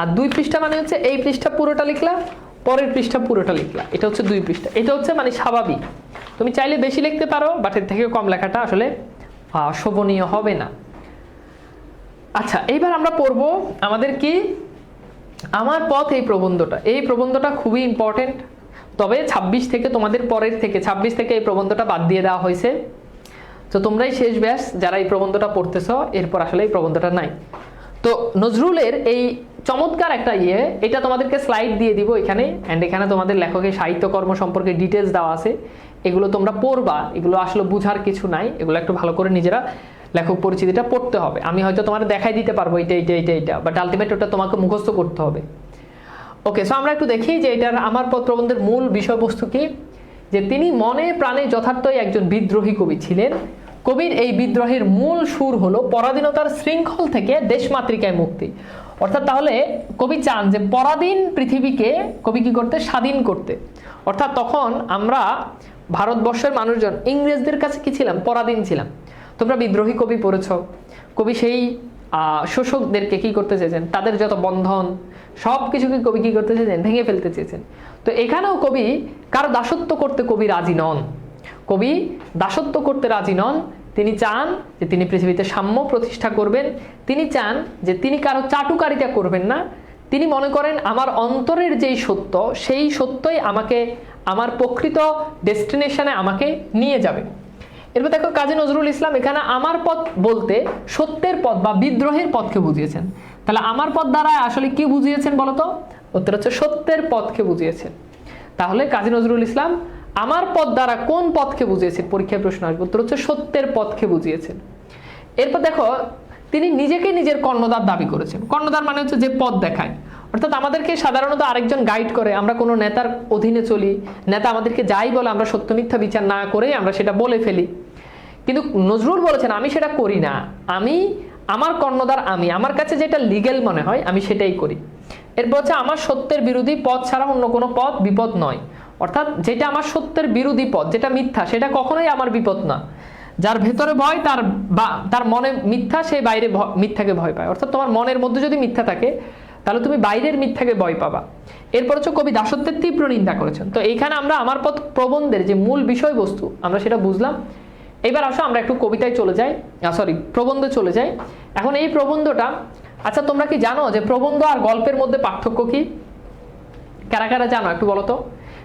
আর 2 পৃষ্ঠা মানে হচ্ছে এই পৃষ্ঠা পুরোটা লিখলা, পরের পৃষ্ঠা পুরোটা লিখলা। এটা হচ্ছে 2 পৃষ্ঠা। এটা হচ্ছে মানে স্বাভাবিক, তুমি চাইলে বেশি লিখতে পারো, বাট এর থেকে কম লেখাটা আসলে শোভনীয় হবে না। আচ্ছা, এইবার আমরা পড়বো আমাদের কি, আমার পথ, এই প্রবন্ধটা। এই প্রবন্ধটা খুবই ইম্পর্টেন্ট, তবে 26 থেকে তোমাদের পরের থেকে 26 থেকে এই প্রবন্ধটা বাদ দিয়ে দেওয়া হয়েছে। তো তোমরাই শেষ ব্যাস যারা এই প্রবন্ধটা পড়তেছ, এরপর আসলে এই প্রবন্ধটা নাই। তো নজরুলের এই চমৎকার একটা এটা তোমাদেরকে স্লাইড দিয়ে দিব এখানে, অ্যান্ড এখানে তোমাদের লেখকের সাহিত্যকর্ম সম্পর্কে ডিটেলস দেওয়া আছে। এগুলো তোমরা পড়বা, এগুলো আসলে বুঝার কিছু নাই, এগুলো একটু ভালো করে নিজেরা লেখক পরিচিতিটা পড়তে হবে। আমি হয়তো তোমার দেখাই দিতে পারবো এটা এটা এটা এটা, বাট আলটিমেট ওটা তোমাকে মুখস্থ করতে হবে। ওকে, সো আমরা একটু দেখি যে এটার আমার পথ প্রবন্ধের মূল বিষয়বস্তু কি। যে তিনি মনে প্রাণে যথার্থই একজন বিদ্রোহী কবি ছিলেন। কবির এই বিদ্রোহের মূল সুর হলো পরাধীনতার শৃঙ্খল থেকে দেশমাতৃকায় মুক্তি। অর্থাৎ তাহলে কবি চান যে পরাধীন পৃথিবীকে কবি কি করতে, স্বাধীন করতে। অর্থাৎ তখন আমরা ভারতবর্ষের মানুষজন ইংরেজদের কাছে কি ছিলাম, পরাধীন ছিলাম। তোমরা বিদ্রোহী কবি পড়েছ, কবি সেই শোষকদেরকে কি করতে চেয়েছেন, তাদের যত বন্ধন সব কিছুকে কবি কি করতে চেয়েছেন, ভেঙে ফেলতে চেয়েছেন। তো এখানেও কবি কারো দাসত্ব করতে কবি রাজি নন, কবি দাসত্ব করতে রাজি নন। তিনি চান যে তিনি পৃথিবীতে সাম্য প্রতিষ্ঠা করবেন। তিনি চান যে তিনি কারো চাটুকারিতা করবেন না। তিনি মনে করেন আমার অন্তরের যেই সত্য, সেই সত্যই আমাকে আমার প্রকৃত ডেস্টিনেশনে আমাকে নিয়ে যাবে। এরপর দেখো কাজী নজরুল ইসলাম এখানে আমার পথ বলতে সত্যের পথ বা বিদ্রোহের পথকে বুঝিয়েছেন। তাহলে আমার পথ দ্বারা আসলে কি বুঝিয়েছেন বলতো? উত্তর হচ্ছে সত্যের পথকে বুঝিয়েছেন। তাহলে কাজী নজরুল ইসলাম আমার পথ দ্বারা কোন পথকে বুঝিয়েছেন, পরীক্ষায় প্রশ্ন আসবে, উত্তর হচ্ছে সত্যের পথকে বুঝিয়েছেন। এরপর দেখো তিনি নিজেকে নিজের কর্ণধার দাবি করেছেন। কর্ণধার মানে হচ্ছে যে পথ দেখায়, অর্থাৎ আমাদেরকে সাধারণত আরেকজন গাইড করে, আমরা কোনো নেতার অধীনে চলি, নেতা আমাদেরকে যাই বলে আমরা সত্য মিথ্যা বিচার না করে আমরা সেটা বলে ফেলি। কিন্তু নজরুল বলেছেন আমি সেটা করি না, আমি আমার কর্ণধার, আমি আমার কাছে যেটা লিগ্যাল মনে হয় আমি সেটাই করি। এরপর হচ্ছে আমার সত্যের বিরোধী পথ ছাড়া অন্য কোনো পথ বিপদ নয়। অর্থাৎ যেটা আমার সত্যের বিরোধী পথ, যেটা মিথ্যা, সেটা কখনোই আমার বিপদ না। যার ভেতরে ভয় তার মনে মিথ্যা, সে বাইরে মিথ্যাকে ভয় পায়। অর্থাৎ তোমার মনের মধ্যে যদি মিথ্যা থাকে তাহলে তুমি বাইরের মিথ্যাকে ভয় পাবা। এরপর হচ্ছে কবি দাসত্বের তীব্র নিন্দা করেছেন। তো এইখানে আমরা আমার পথ প্রবন্ধের যে মূল বিষয়বস্তু আমরা সেটা বুঝলাম। এবার আসো আমরা একটু কবিতায় চলে যাই, প্রবন্ধে চলে যাই। এখন এই প্রবন্ধটা, আচ্ছা তোমরা কি জানো যে প্রবন্ধ আর গল্পের মধ্যে পার্থক্য কি? কারা কারা জানো একটু বলো তো।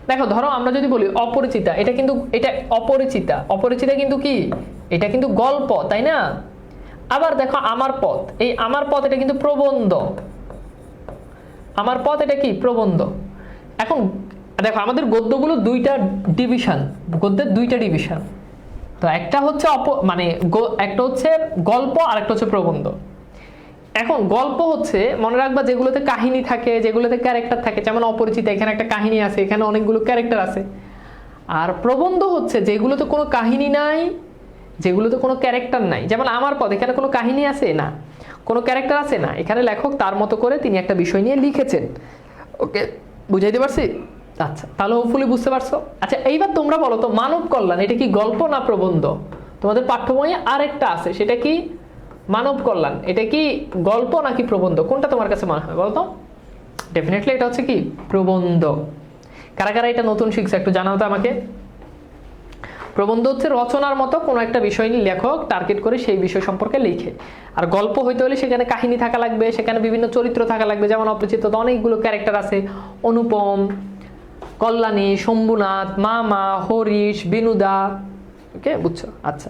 দেখো ধরো আমরা যদি বলি অপরিচিতা, এটা কিন্তু এটা অপরিচিতা কিন্তু কি, এটা কিন্তু গল্প, তাই না? আবার দেখো আমার পথ, এই আমার পথ এটা কিন্তু প্রবন্ধ। আমার পথ এটা কি প্রবন্ধ। এখন দেখো আমাদের গদ্যগুলো দুইটা ডিভিশন, গদ্যের দুইটা ডিভিশন। তো একটা হচ্ছে একটা হচ্ছে গল্প আর একটা হচ্ছে প্রবন্ধ। এখন গল্প হচ্ছে মনে রাখবা যেগুলোতে কাহিনী থাকে, যেগুলোতে ক্যারেক্টার থাকে, যেমন অপরিচিত, এখানে একটা কাহিনী আছে, এখানে অনেকগুলো ক্যারেক্টার আছে। আর প্রবন্ধ হচ্ছে যেগুলোতে কোনো কাহিনী নাই, যেগুলোতে কোনো ক্যারেক্টার নাই। যেমন আমার পদ, এখানে কোনো কাহিনী আছে না, কোনো ক্যারেক্টার আছে না, এখানে লেখক তার মতো করে তিনি একটা বিষয় নিয়ে লিখেছেন। ওকে, বুঝাইতে পারছি? আচ্ছা, তাহলে হোপফুলি বুঝতে পারছো। আচ্ছা, এইবার তোমরা বলো তো মানব কল্যাণ এটা কি গল্প না প্রবন্ধ? তোমাদের পাঠ্য বইয়ে আরেকটা আছে, সেটা কি মানব কল্যাণ, এটা কি গল্প নাকি প্রবন্ধ? কোনটা তোমার কাছে মনে হয় বলতো? ডেফিনেটলি এটা হচ্ছে কি প্রবন্ধ। কারা কারা এটা নতুন শিখছে একটু জানাও তো আমাকে। প্রবন্ধ হচ্ছে রচনার মতো কোনো একটা বিষয় নিয়ে লেখক টার্গেট করে সেই বিষয় সম্পর্কে লিখে। আর গল্প হইতে হলে সেখানে কাহিনী থাকা লাগবে, সেখানে বিভিন্ন চরিত্র থাকা লাগবে। যেমন অপরিচিত অনেকগুলো ক্যারেক্টার আছে, অনুপম, কল্যাণী, শম্ভুনাথ, মামা, হরিশ, বিনুদা। ওকে, বুঝছো? আচ্ছা,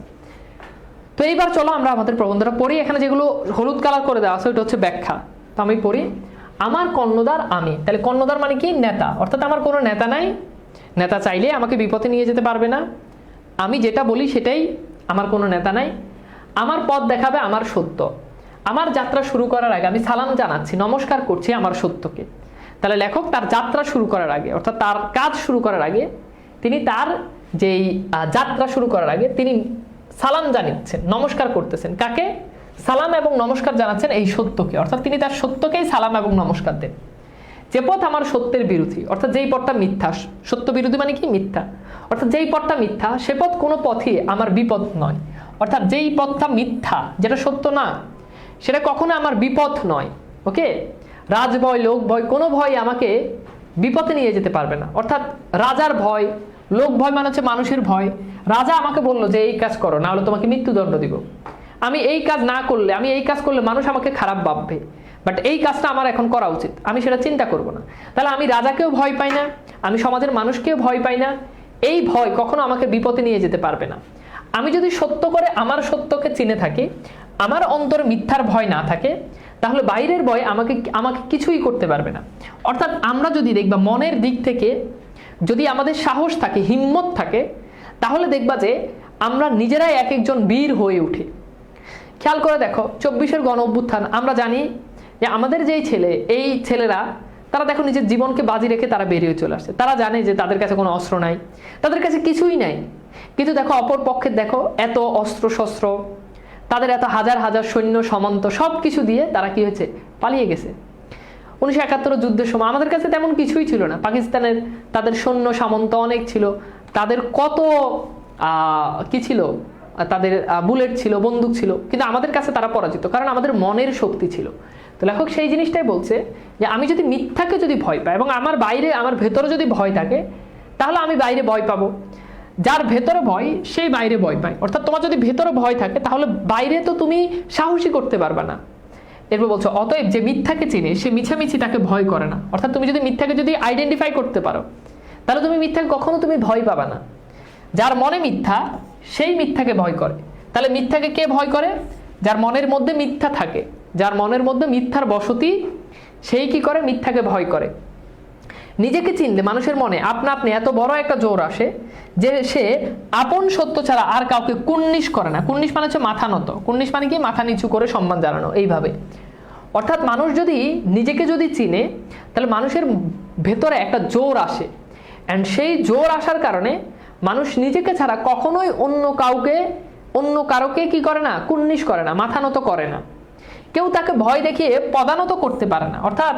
তো এইবার চলো আমরা আমাদের প্রবন্ধটা পড়ি। এখানে যেগুলো হলুদ কালার করে দেওয়া আছে ওইটা হচ্ছে ব্যাখ্যা। তো আমি পড়ি, আমার কর্ণধার আমি। তাহলে কর্ণধার মানে কি? নেতা। অর্থাৎ আমার কোনো নেতা নাই, নেতা চাইলে আমাকে বিপথে নিয়ে যেতে পারবে না, আমি যেটা বলি সেটাই, আমার কোনো নেতা নাই, আমার পথ দেখাবে আমার সত্য। আমার যাত্রা শুরু করার আগে আমি সালাম জানাচ্ছি, নমস্কার করছি আমার সত্যকে। তাহলে লেখক তার যাত্রা শুরু করার আগে, অর্থাৎ তার কাজ শুরু করার আগে, তিনি তার যেই যাত্রা শুরু করার আগে তিনি সালাম জানাচ্ছেন, নমস্কার করতেছেন। কাকে? সালাম এবং নমস্কার জানাচ্ছেন এই সত্যকে, অর্থাৎ তিনি তার সত্যকেই সালাম এবং নমস্কার দেন। যে পথ আমার সত্যের বিরোধী, অর্থাৎ যেই পথটা মিথ্যা, সত্য বিরোধী মানে কি? মিথ্যা। অর্থাৎ যেই পথটা মিথ্যা সে পথ কোনো পথই আমার বিপদ নয়। অর্থাৎ যেই পথটা মিথ্যা, যেটা সত্য না, সেটা কখনো আমার বিপদ নয়। ওকে, রাজভয়, লোক ভয়, কোনো ভয় আমাকে বিপদে নিয়ে যেতে পারবে না। অর্থাৎ রাজার ভয়, লোক ভয় মানে হচ্ছে মানুষের ভয়। রাজা আমাকে বললো যে এই কাজ করো, না হলে তোমাকে মৃত্যুদণ্ড দিব। আমি এই কাজ না করলে, আমি এই কাজ করলে মানুষ আমাকে খারাপ ভাববে, বাট এই কাজটা আমার এখন করা উচিত, আমি সেটা চিন্তা করব না। তাহলে আমি রাজাকেও ভয় পাই না, আমি সমাজের মানুষকেও ভয় পাই না। এই ভয় কখনো আমাকে বিপদে নিয়ে যেতে পারবে না। আমি যদি সত্য করে আমার সত্যকে চিনে থাকি, আমার অন্তরে মিথ্যার ভয় না থাকে, তাহলে বাইরের ভয় আমাকে আমাকে কিছুই করতে পারবে না। অর্থাৎ আমরা যদি দেখবা মনের দিক থেকে যদি আমাদের সাহস থাকে, হিম্মত থাকে, তাহলে দেখবা যে আমরা নিজেরাই এক একজন বীর হয়ে উঠি। খেয়াল করে দেখো 24-এর গণ অভ্যুত্থান, আমরা জানি যে আমাদের যেই ছেলে, এই ছেলেরা তারা দেখো নিজের জীবনকে বাজি রেখে তারা বেরিয়ে চলে আসছে। তারা জানে যে তাদের কাছে কোনো অস্ত্র নাই, তাদের কাছে কিছুই নাই, কিন্তু দেখো অপর পক্ষের দেখো এত অস্ত্র শস্ত্র, তাদের এত হাজার হাজার সৈন্য সামন্ত সব কিছু দিয়ে তারা কি হয়েছে? পালিয়ে গেছে। 1971 যুদ্ধের সময় আমাদের কাছে তেমন কিছুই ছিল না, পাকিস্তানের তাদের সৈন্য সামন্ত অনেক ছিল, তাদের কত কি ছিল, তাদের বুলেট ছিল, বন্দুক ছিল, কিন্তু আমাদের কাছে তারা পরাজিত, কারণ আমাদের মনের শক্তি ছিল। তো লেখক সেই জিনিসটাই বলছে যে আমি যদি মিথ্যাকে যদি ভয় পাই এবং আমার বাইরে, আমার ভেতরে যদি ভয় থাকে, তাহলে আমি বাইরে ভয় পাবো। যার ভেতরে ভয় সেই বাইরে ভয় পায়। অর্থাৎ তোমার যদি ভেতরে ভয় থাকে তাহলে বাইরে তো তুমি সাহসী করতে পারবে না। এরপর বলছো অতএব যে মিথ্যাকে চিনে সে মিছামিছি তাকে ভয় করে না। অর্থাৎ তুমি যদি মিথ্যাকে যদি আইডেন্টিফাই করতে পারো, তাহলে তুমি মিথ্যাকে কখনো তুমি ভয় পাবা না। যার মনে মিথ্যা সেই মিথ্যাকে ভয় করে। তাহলে মিথ্যাকে কে ভয় করে? যার মনের মধ্যে মিথ্যা থাকে, যার মনের মধ্যে মিথ্যার বসতি, সেই কি করে? মিথ্যাকে ভয় করে। নিজেকে চিনলে মানুষের মনে আপনা আপনি এত বড় একটা জোর আসে যে সে আপন সত্য ছাড়া আর কাউকে কুন্নিশ করে না। কুন্নিশ মানে হচ্ছে মাথা নত, কুন্নিশ মানে কি? মাথা নিচু করে সম্মান জানানো, এইভাবে। অর্থাৎ মানুষ যদি নিজেকে যদি চিনে, তাহলে মানুষের ভেতরে একটা জোর আসে, অ্যান্ড সেই জোর আসার কারণে মানুষ নিজেকে ছাড়া কখনোই অন্য কাউকে, অন্য কারোকে কি করে না? কুন্নিশ করে না, মাথা নত করে না। কেউ তাকে ভয় দেখিয়ে পদানত করতে পারে না। অর্থাৎ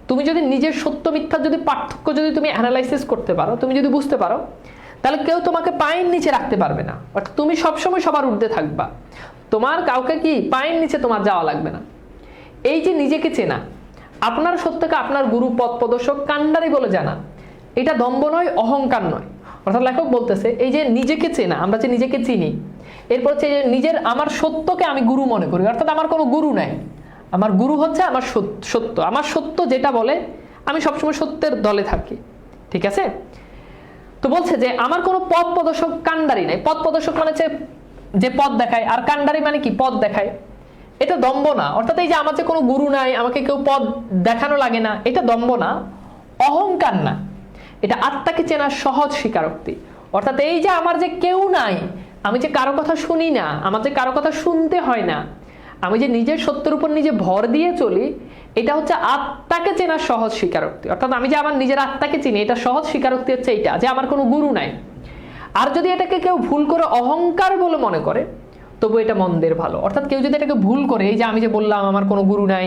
তুমি যদি নিজের সত্য মিথ্যার যদি পার্থক্য যদি তুমি অ্যানালাইসিস করতে পারো, তুমি যদি বুঝতে পারো, তাহলে কেউ তোমাকে পায়ের নিচে রাখতে পারবে না। অর্থাৎ তুমি সবসময় সবার ঊর্ধ্বে থাকবা, তোমার কাউকে কি পায়ের নিচে তোমার যাওয়া লাগবে না। এই যে নিজেকে চেনা, আপনার সত্যকে আপনার গুরু, পথ প্রদর্শক, কান্ডারি বলে জানা, এটা দম্ভ নয়, অহংকার নয়। অর্থাৎ লেখক বলতেছে এই যে নিজেকে চেনা, আমরা যে নিজেকে চিনি, এরপর হচ্ছে নিজের, আমার সত্যকে আমি গুরু মনে করি। অর্থাৎ আমার কোনো গুরু নাই, আমার গুরু হচ্ছে আমার সত্য। আমার সত্য যেটা বলে আমি সবসময় সত্যের দলে থাকি, ঠিক আছে? তো বলছে যে আমার কোনো পথ প্রদর্শক, কান্ডারি নাই। পথ প্রদর্শক মানে হচ্ছে যে পথ দেখায়, আর কান্ডারি মানে কি? পথ দেখায়। এটা দম্ভ না। অর্থাৎ এই যে আমার যে কোনো গুরু নাই, আমাকে কেউ পথ দেখানো লাগে না, এটা দম্ভ না, অহংকার না, এটা আত্মাকে চেনার সহজ স্বীকারোক্তি। অর্থাৎ এই যে আমার যে কেউ নাই, আমি যে কারো কথা শুনি না, আমার যে কারো কথা শুনতে হয় না, আমি যে নিজের সত্যের উপর নিজে ভর দিয়ে চলি, এটা হচ্ছে আত্মাকে চেনার সহজ স্বীকারোক্তি। অর্থাৎ আমি যে আমার নিজের আত্মাকে চিনি, এটা সহজ স্বীকারোক্তি হচ্ছে এইটা, যে আমার কোনো গুরু নাই। আর যদি এটাকে কেউ ভুল করে অহংকার বলে মনে করে, তবু এটা মন্দের ভালো। অর্থাৎ কেউ যদি এটাকে ভুল করে, এই যে আমি যে বললাম আমার কোনো গুরু নাই,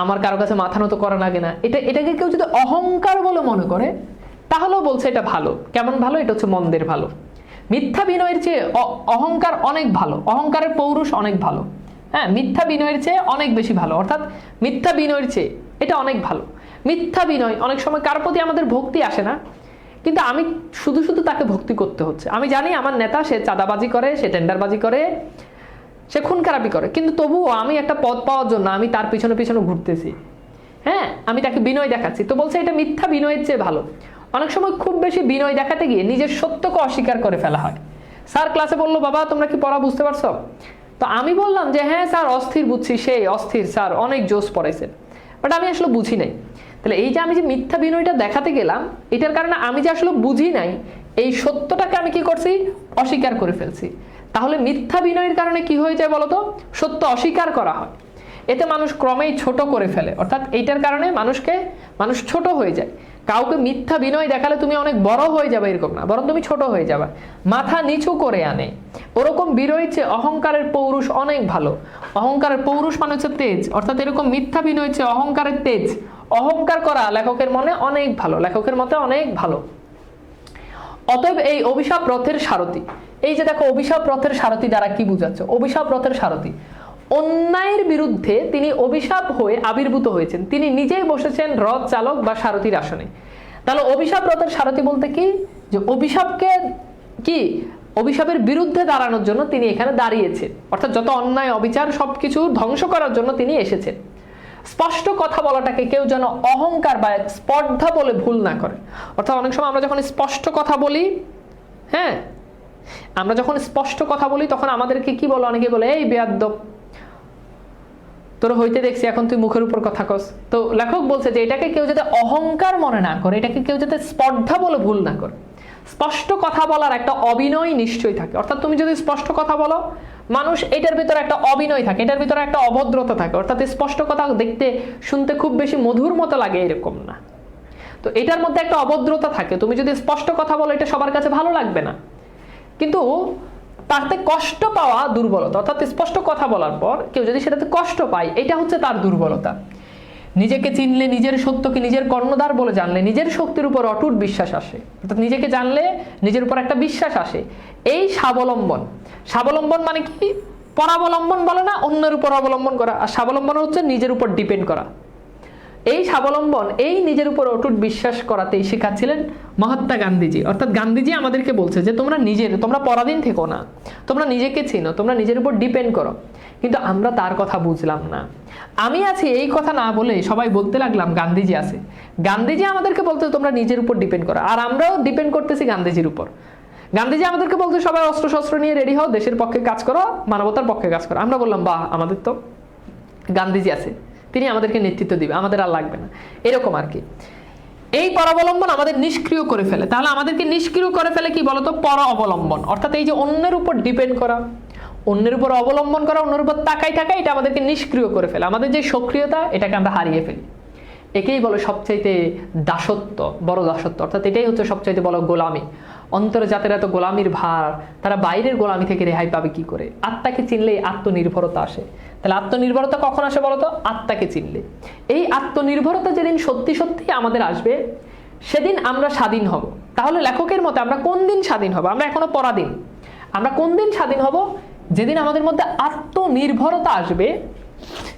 আমার কারো কাছে মাথা নত করা লাগে না, এটাকে কেউ যদি অহংকার বলে মনে করে, তাহলেও বলছে এটা ভালো। কেমন ভালো? এটা হচ্ছে মন্দের ভালো। মিথ্যা বিনয়ের চেয়ে অহংকার অনেক ভালো, অহংকারের পৌরুষ অনেক ভালো। হ্যাঁ, মিথ্যা বিনয়ের চেয়ে অনেক বেশি ভালো। অর্থাৎ মিথ্যা বিনয়ের চেয়ে এটা অনেক ভালো। মিথ্যা বিনয়, অনেক সময় কার প্রতি আমাদের ভক্তি আসে না, কিন্তু আমি শুধু শুধু তাকে ভক্তি করতে হচ্ছে। আমি জানি আমার নেতা, সে চাঁদাবাজি করে, সে টেন্ডারবাজি করে, সে খুন খারাপি করে, কিন্তু তবুও আমি একটা পদ পাওয়ার জন্য আমি তার পিছনে পিছনে ঘুরতেছি। হ্যাঁ, আমি তাকে বিনয় দেখাচ্ছি, তো বলছে এটা মিথ্যা বিনয়ের চেয়ে ভালো। অনেক সময় খুব বেশি বিনয় দেখাতে গিয়ে নিজের সত্যকে অস্বীকার করে ফেলা হয়। স্যার ক্লাসে বললো, বাবা তোমরা কি পড়া বুঝতে পারছো? তো আমি বললাম যে হ্যাঁ স্যার, অস্থির বুঝছি, সেই অস্থির স্যার, অনেক জোশ পড়াইছেন, বাট আমি আসলে বুঝি নাই। তাহলে এই যে আমি যে মিথ্যা বিনয়টা দেখাতে গেলাম, এটার কারণে আমি যে আসলে বুঝি নাই, এই সত্যটাকে আমি কি করছি? অস্বীকার করে ফেলছি। তাহলে মিথ্যা বিনয়ের কারণে কি হয়ে যায় বলতো? সত্য অস্বীকার করা হয়। এতে মানুষ ক্রমেই ছোট করে ফেলে। অর্থাৎ এইটার কারণে মানুষ ছোট হয়ে যায়। কাউকে মিথ্যা বিনয় দেখালে তুমি অনেক বড় হয়ে যাবে এরকম না, বরং তুমি ছোট হয়ে যাবে, মাথা নিচু করে আনে। ওরকম বিনয়ের চেয়ে অহংকারের পৌরুষ অনেক ভালো। অহংকারের পৌরুষ মানে হচ্ছে তেজ। অর্থাৎ এরকম মিথ্যা বিনয়ের চেয়ে অহংকারের তেজ, অহংকার করা লেখকের মনে অনেক ভালো, লেখকের মতে অনেক ভালো। অতএব এই অভিশাপ রথের সারথি, এই যে দেখো অভিশাপ রথের সারথি দ্বারা কি বুঝাচ্ছে? অভিশাপ রথের সারথি, অন্যায়ের বিরুদ্ধে তিনি অভিশাপ হয়ে আবির্ভূত হয়েছেন, তিনি নিজেই বসেছেন রথ চালক বা সারথির আসনে। তাহলে অভিশাপ রথের সারথি বলতে কি? যে অভিশাপকে কি অভিশাপের বিরুদ্ধে দাঁড়ানোর জন্য তিনি এখানে দাঁড়িয়েছেন। অর্থাৎ যত অন্যায় অবিচার সবকিছু ধ্বংস করার জন্য তিনি এসেছেন। স্পষ্ট কথা বলাটাকে কেউ যেন অহংকার বা স্পর্ধা বলে ভুল না করে। অর্থাৎ অনেক সময় আমরা যখন স্পষ্ট কথা বলি, হ্যাঁ, আমরা যখন স্পষ্ট কথা বলি তখন আমাদেরকে কি বলে? অনেকে বলে এই বেয়াদ্দপ, তোর হইতে দেখছি এখন তুই মুখের উপর কথা কস। তো লেখক বলছে যে এটাকে কেউ যাতে অহংকার মনে না করে, এটাকে কেউ যাতে স্পর্ধা বলে ভুল না করে। স্পষ্ট কথা বলার একটা অবিনয় নিশ্চয়ই থাকে। অর্থাৎ তুমি যদি স্পষ্ট কথা বলো, মানুষ এটার ভিতরে একটা অবিনয় থাকে, এটার ভিতরে একটা অভদ্রতা থাকে। অর্থাৎ স্পষ্ট কথা দেখতে শুনতে খুব বেশি মধুর মতো লাগে এরকম না, তো এটার মধ্যে একটা অভদ্রতা থাকে। তুমি যদি স্পষ্ট কথা বলো, এটা সবার কাছে ভালো লাগবে না, কিন্তু তাতে কষ্ট পাওয়া দুর্বলতা। অর্থাৎ স্পষ্ট কথা বলার পর কেউ যদি সেটাতে কষ্ট পায়, এটা হচ্ছে তার দুর্বলতা। নিজেকে চিনলে, নিজের সত্যকে নিজের কর্ণধার বলে জানলে নিজের শক্তির উপর অটুট বিশ্বাস আসে। অর্থাৎ নিজেকে জানলে নিজের উপর একটা বিশ্বাস আসে। এই স্বাবলম্বন, স্বাবলম্বন মানে কি? পরাবলম্বন বলে না, অন্যের উপর অবলম্বন করা। আর স্বাবলম্বন হচ্ছে নিজের উপর ডিপেন্ড করা। এই স্বাবলম্বন, এই নিজের উপর অটুট বিশ্বাস করাতেই শেখাচ্ছিলেন মহাত্মা গান্ধীজি। অর্থাৎ গান্ধীজি আমাদেরকে বলছে যে তোমরা পরাধীন থেকো না, তোমরা নিজেকে চিনো, তোমরা নিজের উপর ডিপেন্ড করো। কিন্তু আমরা তার কথা বুঝলাম না। আমি আছি এই কথা না বলে সবাই বলতে লাগলাম গান্ধীজি আছে। গান্ধীজি আমাদেরকে বলতে তোমরা নিজের উপর ডিপেন্ড করো, আর আমরাও ডিপেন্ড করতেছি গান্ধীজির উপর। গান্ধীজি আমাদেরকে বলতে সবাই অস্ত্র শস্ত্র নিয়ে রেডি হও, দেশের পক্ষে কাজ করো, মানবতার পক্ষে কাজ করো। আমরা বললাম বাহ, আমাদের তো গান্ধীজি আছে, তিনি আমাদেরকে নেতৃত্ব দিবে, আমাদের আর লাগবে না, এরকম আর কি। এই পরাবলম্বন আমাদের নিষ্ক্রিয় করে ফেলে। তাহলে আমাদেরকে নিষ্ক্রিয় করে ফেলে কি বলতো? পর অবলম্বন। অর্থাৎ এই যে অন্যের উপর ডিপেন্ড করা, অন্যের উপর অবলম্বন করা, অন্যের উপর তাকাই থাকা, এটা আমাদেরকে নিষ্ক্রিয় করে ফেলে। আমাদের যে সক্রিয়তা, এটাকে আমরা হারিয়ে ফেলি। একেই বলে সবচাইতে দাসত্ব, বড় দাসত্ব। অর্থাৎ এটাই হচ্ছে সবচাইতে বড় গোলামি। অন্তরে জাতের এত গোলামির ভার, তারা বাইরের গোলামি থেকে রেহাই পাবে কি করে? আত্মাকে চিনলেই আত্মনির্ভরতা আসে। তাহলে আত্মনির্ভরতা কখন আসে বলতো? আত্মাকে চিনলে। এই আত্মনির্ভরতা যেদিন সত্যি সত্যি আমাদের আসবে, সেদিন আমরা স্বাধীন হব। তাহলে লেখকের মতে আমরা কোন দিন স্বাধীন হব? আমরা এখনো পরাধীন। আমরা কোন দিন স্বাধীন হব? যেদিন আমাদের মধ্যে আত্মনির্ভরতা আসবে,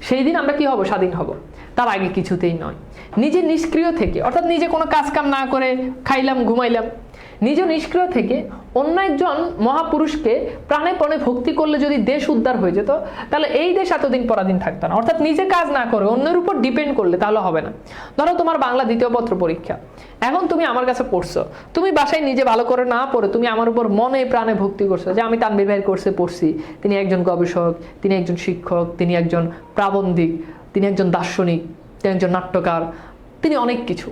সেই দিন আমরা কি হব? স্বাধীন হব। তার আগে কিছুতেই নয়। নিজে নিষ্ক্রিয় থেকে, অর্থাৎ নিজে কোনো কাজ কাম না করে খাইলাম ঘুমাইলাম, নিজে নিষ্ক্রিয় থেকে অন্য একজন মহাপুরুষকে প্রাণে প্রাণে ভক্তি করলে যদি দেশ উদ্ধার হয়ে যেত, তাহলে এই দেশ এতদিন পরাধীন থাকতো না। অর্থাৎ নিজে কাজ না করে অন্যের উপর ডিপেন্ড করলে তাহলে হবে না। ধরো তোমার বাংলা দ্বিতীয় পত্র পরীক্ষা, এখন তুমি আমার কাছে পড়ছো, তুমি বাসায় নিজে ভালো করে না পড়ে তুমি আমার উপর মনে প্রাণে ভক্তি করছো যে আমি তানভীর ভাইয়ের কোর্সে পড়ছি, তিনি একজন গবেষক, তিনি একজন শিক্ষক, তিনি একজন প্রাবন্ধিক, তিনি একজন দার্শনিক, তিনি একজন নাট্যকার, তিনি অনেক কিছু,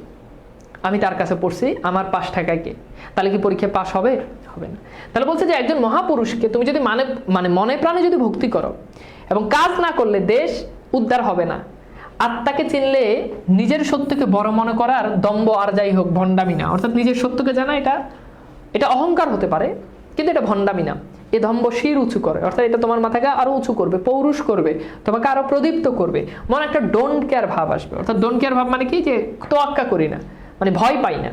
আমি তার কাছে পড়ছি, আমার পাশ ঠেকায় কে? তাহলে কি পরীক্ষায় পাশ হবে? হবে না। তাহলে বলছে যে একজন মহাপুরুষকে তুমি যদি মনে প্রাণে যদি ভক্তি করো, এবং কাজ না করলে দেশ উদ্ধার হবে না। আত্মাকে চিনলে নিজের সত্যকে বড় মনে করার দম্ভ আর যাই হোক ভণ্ডামি না। অর্থাৎ নিজের সত্যকে জানা এটা অহংকার হতে পারে, কিন্তু এটা ভণ্ডামি না। এ দম্ভ শির উঁচু করে, অর্থাৎ এটা তোমার মাথাকে আরো উঁচু করবে, পৌরুষ করবে, তোমাকে আরো প্রদীপ্ত করবে, মনে একটা ডোন্ট কেয়ার ভাব আসবে। অর্থাৎ ডোন্ট কেয়ার ভাব মানে কি, যে তোয়াক্কা করি না, মানে ভয় পাই না।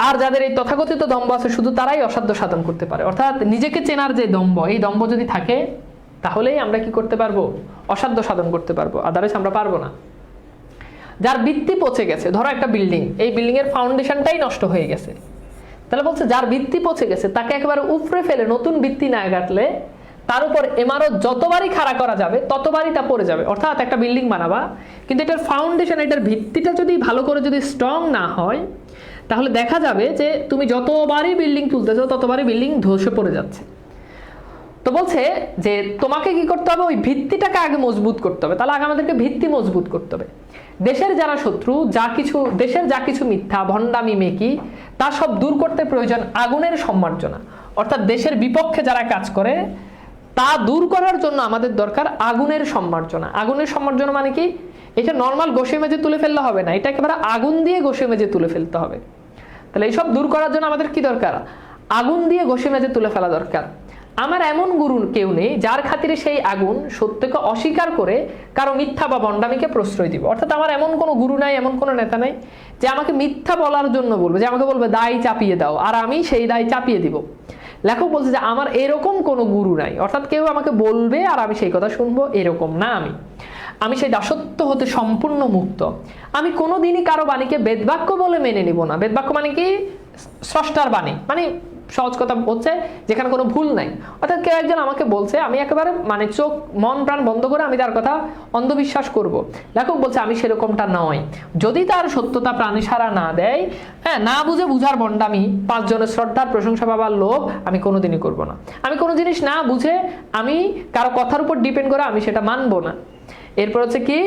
আর যাদের এই তথাকথিত দম্ভ আছে শুধু তারাই অসাধ্য সাধন করতে পারে। অর্থাৎ নিজেকে চেনার যে দম্ভ, এই দম্ভ যদি থাকে তাহলেই আমরা কি করতে পারবো, অসাধ্য সাধন করতে পারবো, আদারওয়াইজ আমরা পারবো না। যার ভিত্তি পচে গেছে, ধরো একটা বিল্ডিং, এই বিল্ডিং এর ফাউন্ডেশনটাই নষ্ট হয়ে গেছে, তাহলে বলছে যার ভিত্তি পচে গেছে তাকে একেবারে উপড়ে ফেলে নতুন ভিত্তি না গাঁথলে তার উপর ইমারত যতবারই খাড়া করা যাবে ততবারই তা পড়ে যাবে। অর্থাৎ একটা বিল্ডিং বানাবা, কিন্তু এটার ফাউন্ডেশন, এটার ভিত্তিটা যদি ভালো করে যদি স্ট্রং না হয়, তাহলে দেখা যাবে যে তুমি যতবারই বিল্ডিং তুলতেছো ততবারই বিল্ডিং ধসে পড়ে যাচ্ছে। তো বলছে যে তোমাকে কি করতে হবে, ওই ভিত্তিটাকে আগে মজবুত করতে হবে। তাহলে আগে আমাদেরকে ভিত্তি মজবুত করতে হবে। দেশের যারা শত্রু, দেশের যা কিছু মিথ্যা ভণ্ডামি মেকি, তা সব দূর করতে প্রয়োজন আগুনের সম্মার্জনা। অর্থাৎ দেশের বিপক্ষে যারা কাজ করে তা দূর করার জন্য আমাদের দরকার আগুনের সম্মার্জনা। আগুনের সম্মার্জনা মানে কি, এটা নর্মাল ঘষে মেজে তুলে ফেললে হবে না, এটা একেবারে আগুন দিয়ে ঘষে মেজে তুলে ফেলতে হবে। তাহলে এইসব দূর করার জন্য আমাদের কি দরকার, আগুন দিয়ে ঘষে মেজে তুলে ফেলা দরকার। আমার এমন গুরু কেউ নেই যার খাতিরে সেই আগুন সত্যকে অস্বীকার করে কারো মিথ্যা বা ভণ্ডামিকে প্রশ্রয় দিব। অর্থাৎ আমার এমন কোনো গুরু নাই, এমন কোনো নেতা নাই যে আমাকে মিথ্যা বলার জন্য বলবে, যে আমাকে বলবে দায় চাপিয়ে দাও আর আমি সেই দায় চাপিয়ে দিব। লেখক বলছে যে আমার এরকম কোনো গুরু নাই। অর্থাৎ কেউ আমাকে বলবে আর আমি সেই কথা শুনবো, এরকম না। আমি সেই দাসত্ব হতে সম্পূর্ণ মুক্ত। আমি কোনোদিনই কারো বাণীকে বেদবাক্য বলে মেনে নিব না। বেদবাক্য মানে কি, স্রষ্টার বাণী, মানে সহজ কথা হচ্ছে যেখানে কোনো ভুল নাই। অর্থাৎ কেউ একজন আমাকে বলছে, আমি একেবারে মানে চোখ মন প্রাণ বন্ধ করে আমি তার কথা অন্ধবিশ্বাস করব। লেখক বলছে আমি সেরকমটা নয়। যদি তার সত্যতা প্রাণী সারা না দেয়, হ্যাঁ, না বুঝে বুঝার ভণ্ডামি, পাঁচজনের শ্রদ্ধার প্রশংসা পাবার লোভ আমি কোনোদিনই করব না। আমি কোনো জিনিস না বুঝে আমি কারো কথার উপর ডিপেন্ড করে আমি সেটা মানবো না। এরপর হচ্ছে কি,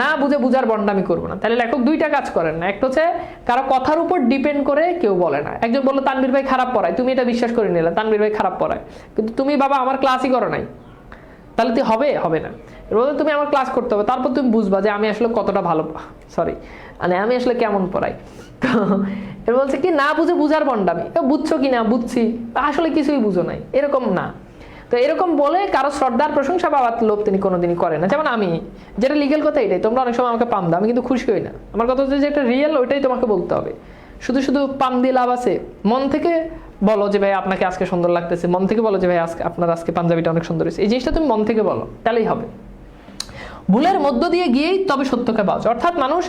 না বুঝে বুঝার ভণ্ডামি করবো না। তাহলে লেখক দুইটা কাজ করেন না। একটা হচ্ছে কারো কথার উপর ডিপেন্ড করে কেউ বলে না। একজন বললো তানভীর ভাই খারাপ পড়ায়, তুমি এটা বিশ্বাস করে নিলে তানভীর ভাই খারাপ পড়ায়, কিন্তু তুমি বাবা আমার ক্লাসই করো নাই, তাহলে তুই হবে না। এবার তুমি আমার ক্লাস করতে হবে, তারপর তুমি বুঝবা যে আমি আসলে কতটা ভালো, সরি মানে আমি আসলে কেমন পড়াই। তো এবার বলছে কি, না বুঝে বুঝার ভণ্ডামি, বুঝছো কি না, বুঝছি, আসলে কিছুই বুঝো নাই, এরকম না। তো এরকম বলে কারো শ্রদ্ধার প্রশংসা পাওয়ার লোভ তিনি কোনোদিনই করেন না। যেমন আমি, যেটা লিগেল কথা এটাই, তোমরা অনেক সময় আমাকে পাম দাও, আমি কিন্তু খুশি হই না। আমার কথা হচ্ছে যে এটা রিয়েল, ওইটাই তোমাকে বলতে হবে। শুধু শুধু পাম দিয়ে লাভ আছে? মন থেকে বলো যে ভাই আপনাকে আজকে সুন্দর লাগতেছে, মন থেকে বলো যে ভাই আপনার আজকে পাঞ্জাবিটা অনেক সুন্দর হয়েছে, এই জিনিসটা তুমি মন থেকে বলো, তাহলেই হবে। ভুলের মধ্য দিয়ে গিয়েই তবে সত্যকে পাওয়া যায়। অর্থাৎ মানুষ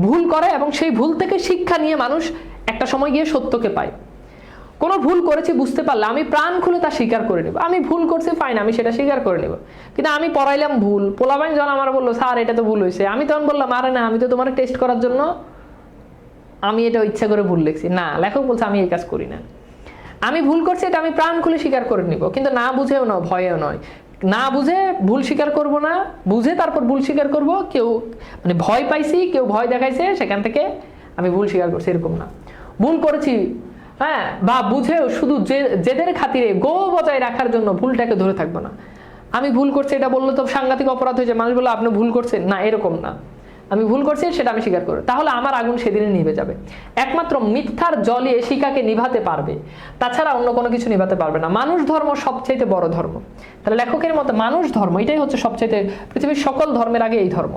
ভুল করে এবং সেই ভুল থেকে শিক্ষা নিয়ে মানুষ একটা সময় গিয়ে সত্যকে পায়। কোনো ভুল করেছি বুঝতে পারলে আমি প্রাণ খুলে তা স্বীকার করে নেব। আমি ভুল করছি, ফাইন, আমি সেটা স্বীকার করে নেব। কিন্তু আমি পড়াইলাম ভুল, পোলাপাইন যখন আমার বললো স্যার এটা তো ভুল হয়েছে, আমি তখন বললাম আরে না, আমি তো তোমার টেস্ট করার জন্য আমি এটা ইচ্ছা করে ভুল লিখছি। না, লেখক বলছে আমি এই কাজ করি না। আমি ভুল করছি, এটা আমি প্রাণ খুলে স্বীকার করে নিব, কিন্তু না বুঝেও নয়, ভয়েও নয়। না বুঝে ভুল স্বীকার করব না, বুঝে তারপর ভুল স্বীকার করব। কেউ মানে ভয় পাইছি, কেউ ভয় দেখাইছে, সেখান থেকে আমি ভুল স্বীকার করছি, এরকম না। ভুল করেছি, হ্যাঁ, বা বুঝেও শুধু জেদের খাতিরে গো বজায় রাখার জন্য ভুলটাকে ধরে থাকবো না। আমি ভুল করছি এটা বললে তো সাংঘাতিক অপরাধ হয়েছে, মানুষ বললো আপনি ভুল করছেন, না, এরকম না। আমি ভুল করছি সেটা আমি স্বীকার করি, তাহলে আমার আগুন সেদিনে নিভে যাবে। একমাত্র মিথ্যার জ্বলিয়ে শিখাকে নিভাতে পারবে, তাছাড়া অন্য কোনো কিছু নিভাতে পারবে না। মানুষ ধর্ম সবচাইতে বড় ধর্ম। তাহলে লেখকের মতে মানুষ ধর্ম এটাই হচ্ছে সবচাইতে, পৃথিবীর সকল ধর্মের আগে এই ধর্ম।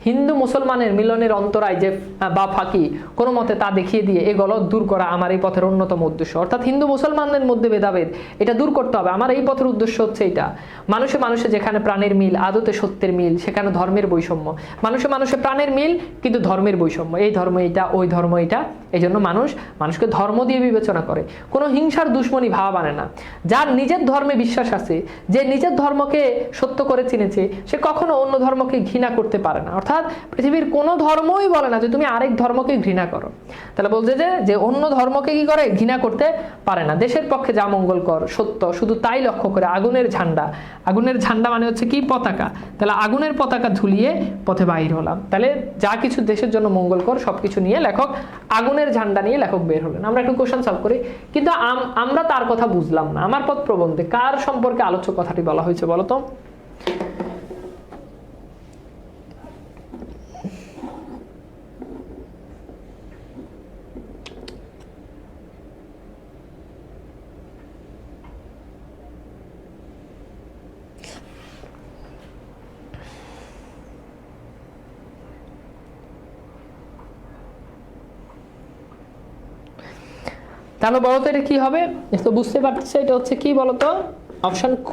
হিন্দু মুসলমানের মিলনের অন্তরায় যে বা ফাঁকি কোনো মতে তা দেখিয়ে দিয়ে এই গলদ দূর করা আমার এই পথের অন্যতম উদ্দেশ্য। অর্থাৎ হিন্দু মুসলমানদের মধ্যে ভেদাভেদ এটা দূর করতে হবে, আমার এই পথের উদ্দেশ্য হচ্ছে এটা। মানুষে মানুষে যেখানে প্রাণের মিল, আদতে সত্যের মিল, সেখানে ধর্মের বৈষম্য। মানুষে মানুষে প্রাণের মিল, কিন্তু ধর্মের বৈষম্য, এই ধর্ম এটা, ওই ধর্ম এটা। এই জন্য মানুষকে ধর্ম দিয়ে বিবেচনা করে, কোনো হিংসার দুশ্মনী ভাব আনে না। যার নিজের ধর্মে বিশ্বাস আছে, যে নিজের ধর্মকে সত্য করে চিনেছে, সে কখনো অন্য ধর্মকে ঘৃণা করতে পারে না। অর্থাৎ পৃথিবীর কোনো ধর্মই বলে না যে তুমি আরেক ধর্মকে ঘৃণা করো। তাহলে বলছে যে অন্য ধর্মকে কি করে, ঘৃণা করতে পারে না। দেশের পক্ষে যা মঙ্গলকর সত্য শুধু তাই লক্ষ্য করে আগুনের ঝান্ডা, আগুনের ঝান্ডা মানে হচ্ছে কি, পতাকা। তাহলে আগুনের পতাকা ঝুলিয়ে পথে বাহির হলাম। তাহলে যা কিছু দেশের জন্য মঙ্গলকর সবকিছু নিয়ে লেখক, আগুনের ঝান্ডা নিয়ে লেখক বের হলেন। আমরা একটু কোশ্চেন সলভ করি, কিন্তু আমরা তার কথা বুঝলাম না। আমার পথ প্রবন্ধে কার সম্পর্কে আলোচ্য কথাটি বলা হয়েছে বলতো? তাহলে বলো তো এটা কি হবে? তো বুঝতে পারছো এটা হচ্ছে কি বলো তো? অপশন ক,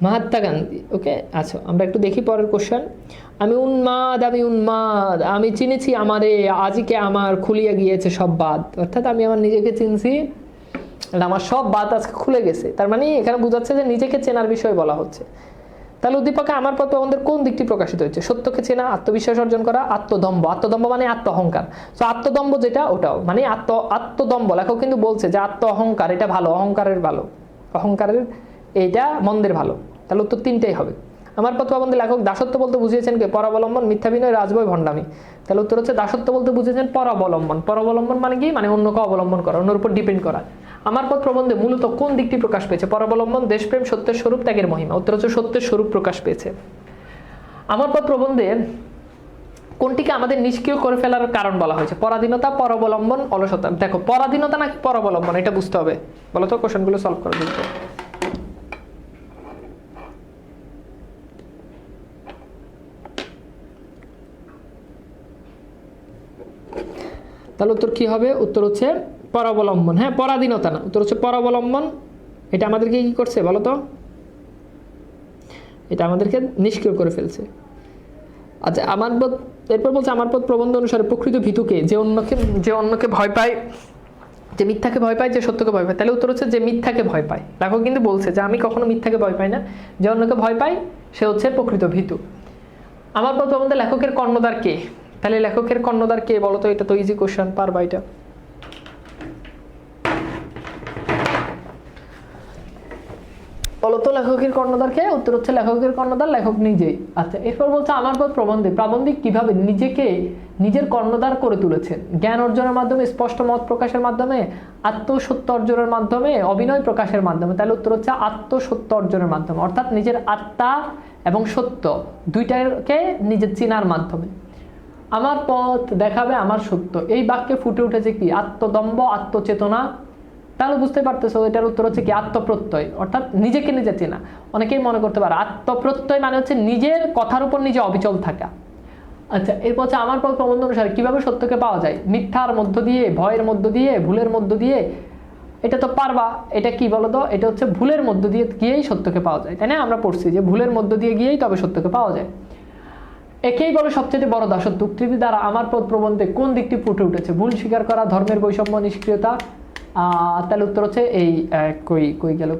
মহাত্মা গান্ধী। ওকে, আচ্ছা আমরা একটু দেখি পরের কোশ্চেন। আমি উন্মাদ, আমি চিনেছি আমারে, আজকে আমার খুলিয়া গিয়েছে সব বাদ। অর্থাৎ আমি আমার নিজেকে চিনছি, আমার সব বাদ আজকে খুলে গেছে। তার মানে এখানে বোঝাচ্ছে যে নিজেকে চেনার বিষয় বলা হচ্ছে। তাহলে উদ্দীপকে আমার পথ প্রবন্ধের কোন দিকটি প্রকাশিত হয়েছে? সত্যকে চেনা, আত্মবিশ্বাস অর্জন করা, আত্মদম্ভ। আত্মদম্ভ মানে আত্ম অহংকার। তো আত্মদম্ভ যেটা ওটাও মানে আত্মদম্ভ। লেখক কিন্তু বলছে যে আত্ম অহংকার এটা ভালো, অহংকারের ভালো, অহংকারের এটা মন্দের ভালো। তাহলে উত্তর তিনটাই হবে। আমার পথ প্রবন্ধে লেখক দাসত্ব বলতে বুঝিয়েছেন কে? পরাবলম্বন, মিথ্যা বিনয়, রাজবয়, ভণ্ডামি। তাহলে উত্তর হচ্ছে দাসত্ব বলতে বুঝিয়েছেন পরাবলম্বন। পরাবলম্বন মানে কি? মানে অন্যকে অবলম্বন করা, অন্যের উপর ডিপেন্ড করা। আমার পথ প্রবন্ধে মূলত কোন দিকটি প্রকাশ পেয়েছে? পরাবলম্বন, দেশপ্রেম, সত্যের স্বরূপ, ত্যাগের মহিমা। উত্তর হচ্ছে সত্যের স্বরূপ প্রকাশ পেয়েছে। আমার পথ প্রবন্ধে কোনটিকে আমাদের নিষ্ক্রিয় করে ফেলার কারণ বলা হয়েছে? পরাধীনতা, পরাবলম্বন, অলসতা। দেখো পরাধীনতা নাকি পরাবলম্বন এটা বুঝতে হবে। বলো তো, কোশ্চেনগুলো সলভ করে দিতে। তাহলে উত্তর কি হবে? উত্তর হচ্ছে পরাবলম্বন। হ্যাঁ, পরাধীনতা না, উত্তর হচ্ছে পরাবলম্বন। এটা আমাদেরকে কি করছে বলো তো? এটা আমাদেরকে নিষ্ক্রিয় করে ফেলছে। আচ্ছা, আমার পথ এরপর বলছে আমার পথ প্রবন্ধ অনুসারে প্রকৃত ভীতুকে? যে অন্যকে ভয় পায়, যে মিথ্যাকে ভয় পায়, যে সত্যকে ভয় পায়। তাহলে উত্তর হচ্ছে যে মিথ্যাকে ভয় পায়। লেখক কিন্তু বলছে যে আমি কখনো মিথ্যাকে ভয় পাই না, যে অন্যকে ভয় পায় সে হচ্ছে প্রকৃত ভীতু। আমার পথ প্রবন্ধে লেখকের কর্ণধার কে? তাহলে লেখকের কর্ণধার কে বলো তো? এটা তো ইজি কোশ্চেন, পারবা এটা। বলো তো লেখকের কর্ণধার কে? উত্তর হচ্ছে লেখকের কর্ণধার লেখক নিজেই। আচ্ছা, এরপর বলছে আমার পথ প্রবন্ধে প্রাবন্ধিক কিভাবে নিজেকে নিজের কর্ণধার করে তুলেছেন? জ্ঞান অর্জনের মাধ্যমে, স্পষ্ট মত প্রকাশের মাধ্যমে, আত্মসত্য অর্জনের মাধ্যমে, অভিনয় প্রকাশের মাধ্যমে। তাহলে উত্তর হচ্ছে আত্মসত্য অর্জনের মাধ্যমে। অর্থাৎ নিজের আত্মা এবং সত্য দুইটাকে নিজের চেনার মাধ্যমে। আমার পথ দেখাবে আমার সত্য, এই বাক্যে ফুটে উঠেছে কি? আত্মদম্ভ, আত্মচেতনা। তাহলে বুঝতে পারতেছো এটার উত্তর হচ্ছে কি? আত্মপ্রত্যয়, অর্থাৎ নিজেকে নিজে চেনা। অনেকেই মনে করতে পারে আত্মপ্রত্যয় মানে হচ্ছে নিজের কথার উপর নিজে অবিচল থাকা। আচ্ছা, এরপর হচ্ছে আমার পথ প্রবন্ধ অনুসারে কিভাবে সত্যকে পাওয়া যায়? মিথ্যার মধ্য দিয়ে, ভয়ের মধ্য দিয়ে, ভুলের মধ্য দিয়ে। এটা তো পারবা। এটা কি বলো তো? এটা হচ্ছে ভুলের মধ্য দিয়ে গিয়েই সত্যকে পাওয়া যায়, তাই না? আমরা পড়ছি যে ভুলের মধ্য দিয়ে গিয়েই তবে সত্যকে পাওয়া যায়। একেই বলে সবচেয়ে বড় দাসত্ব। উক্তিটি দ্বারা আমার পথ প্রবন্ধে কোন দিকটি ফুটে উঠেছে? ভুল স্বীকার করা, ধর্মের বৈষম্য, নিষ্ক্রিয়তা। তাহলে উত্তর হচ্ছে এই কই গেল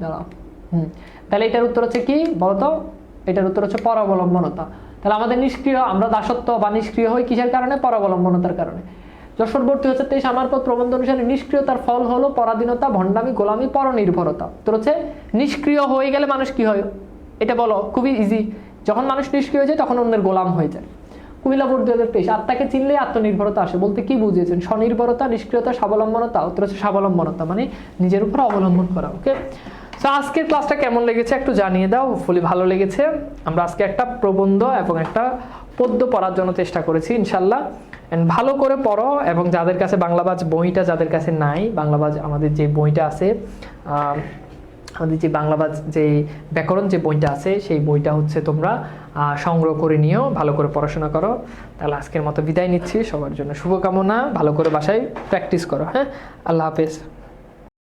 দাঁড়াও। তাহলে এটার উত্তর হচ্ছে কি বলতো? এটার উত্তর হচ্ছে পরাবলম্বনতা। তাহলে আমাদের নিষ্ক্রিয়, আমরা দাসত্ব বা নিষ্ক্রিয় হই কিসের কারণে? পরাবলম্বনতার কারণে। যশোরবর্তী হচ্ছে 23 আমার পথ প্রবন্ধ অনুসারে নিষ্ক্রিয়তার ফল হলো পরাধীনতা, ভণ্ডামি, গোলামি, পরনির্ভরতা। উত্তর হচ্ছে নিষ্ক্রিয় হয়ে গেলে মানুষ কি হয়? এটা বলো, খুবই ইজি। যখন মানুষ নিষ্ক্রিয় হয়ে যায় তখন অন্যের গোলাম হয়ে যায়। কুমিল্লা বোর্ড 2023 আত্মাকে চিনলে আত্মনির্ভরতা আসে বলতে কি বুঝিয়েছেন? স্বনির্ভরতা, নিষ্ক্রিয়তা, স্বাবলম্বনতা। উত্তর হচ্ছে স্বাবলম্বনতা মানে নিজের উপর অবলম্বন করা। ওকে, সো আজকের ক্লাসটা কেমন লেগেছে একটু জানিয়ে দাও। ফুলি ভালো লেগেছে। আমরা আজকে একটা প্রবন্ধ এবং একটা পদ্য পড়ার জন্য চেষ্টা করেছি ইনশাল্লাহ। এন্ড ভালো করে পড়ো, এবং যাদের কাছে বাংলাবাজ বইটা যাদের কাছে নাই, বাংলাবাজ আমাদের যে বইটা আছে, আমাদের যে বাংলাবাজ যে ব্যাকরণ যে বইটা আছে, সেই বইটা হচ্ছে তোমরা সংগ্রহ করে নিও, ভালো করে পড়াশোনা করো। তাহলে আজকের মতো বিদায় নিচ্ছি। সবার জন্য শুভকামনা, ভালো করে বাসায় প্র্যাকটিস করো। হ্যাঁ, আল্লাহ হাফেজ।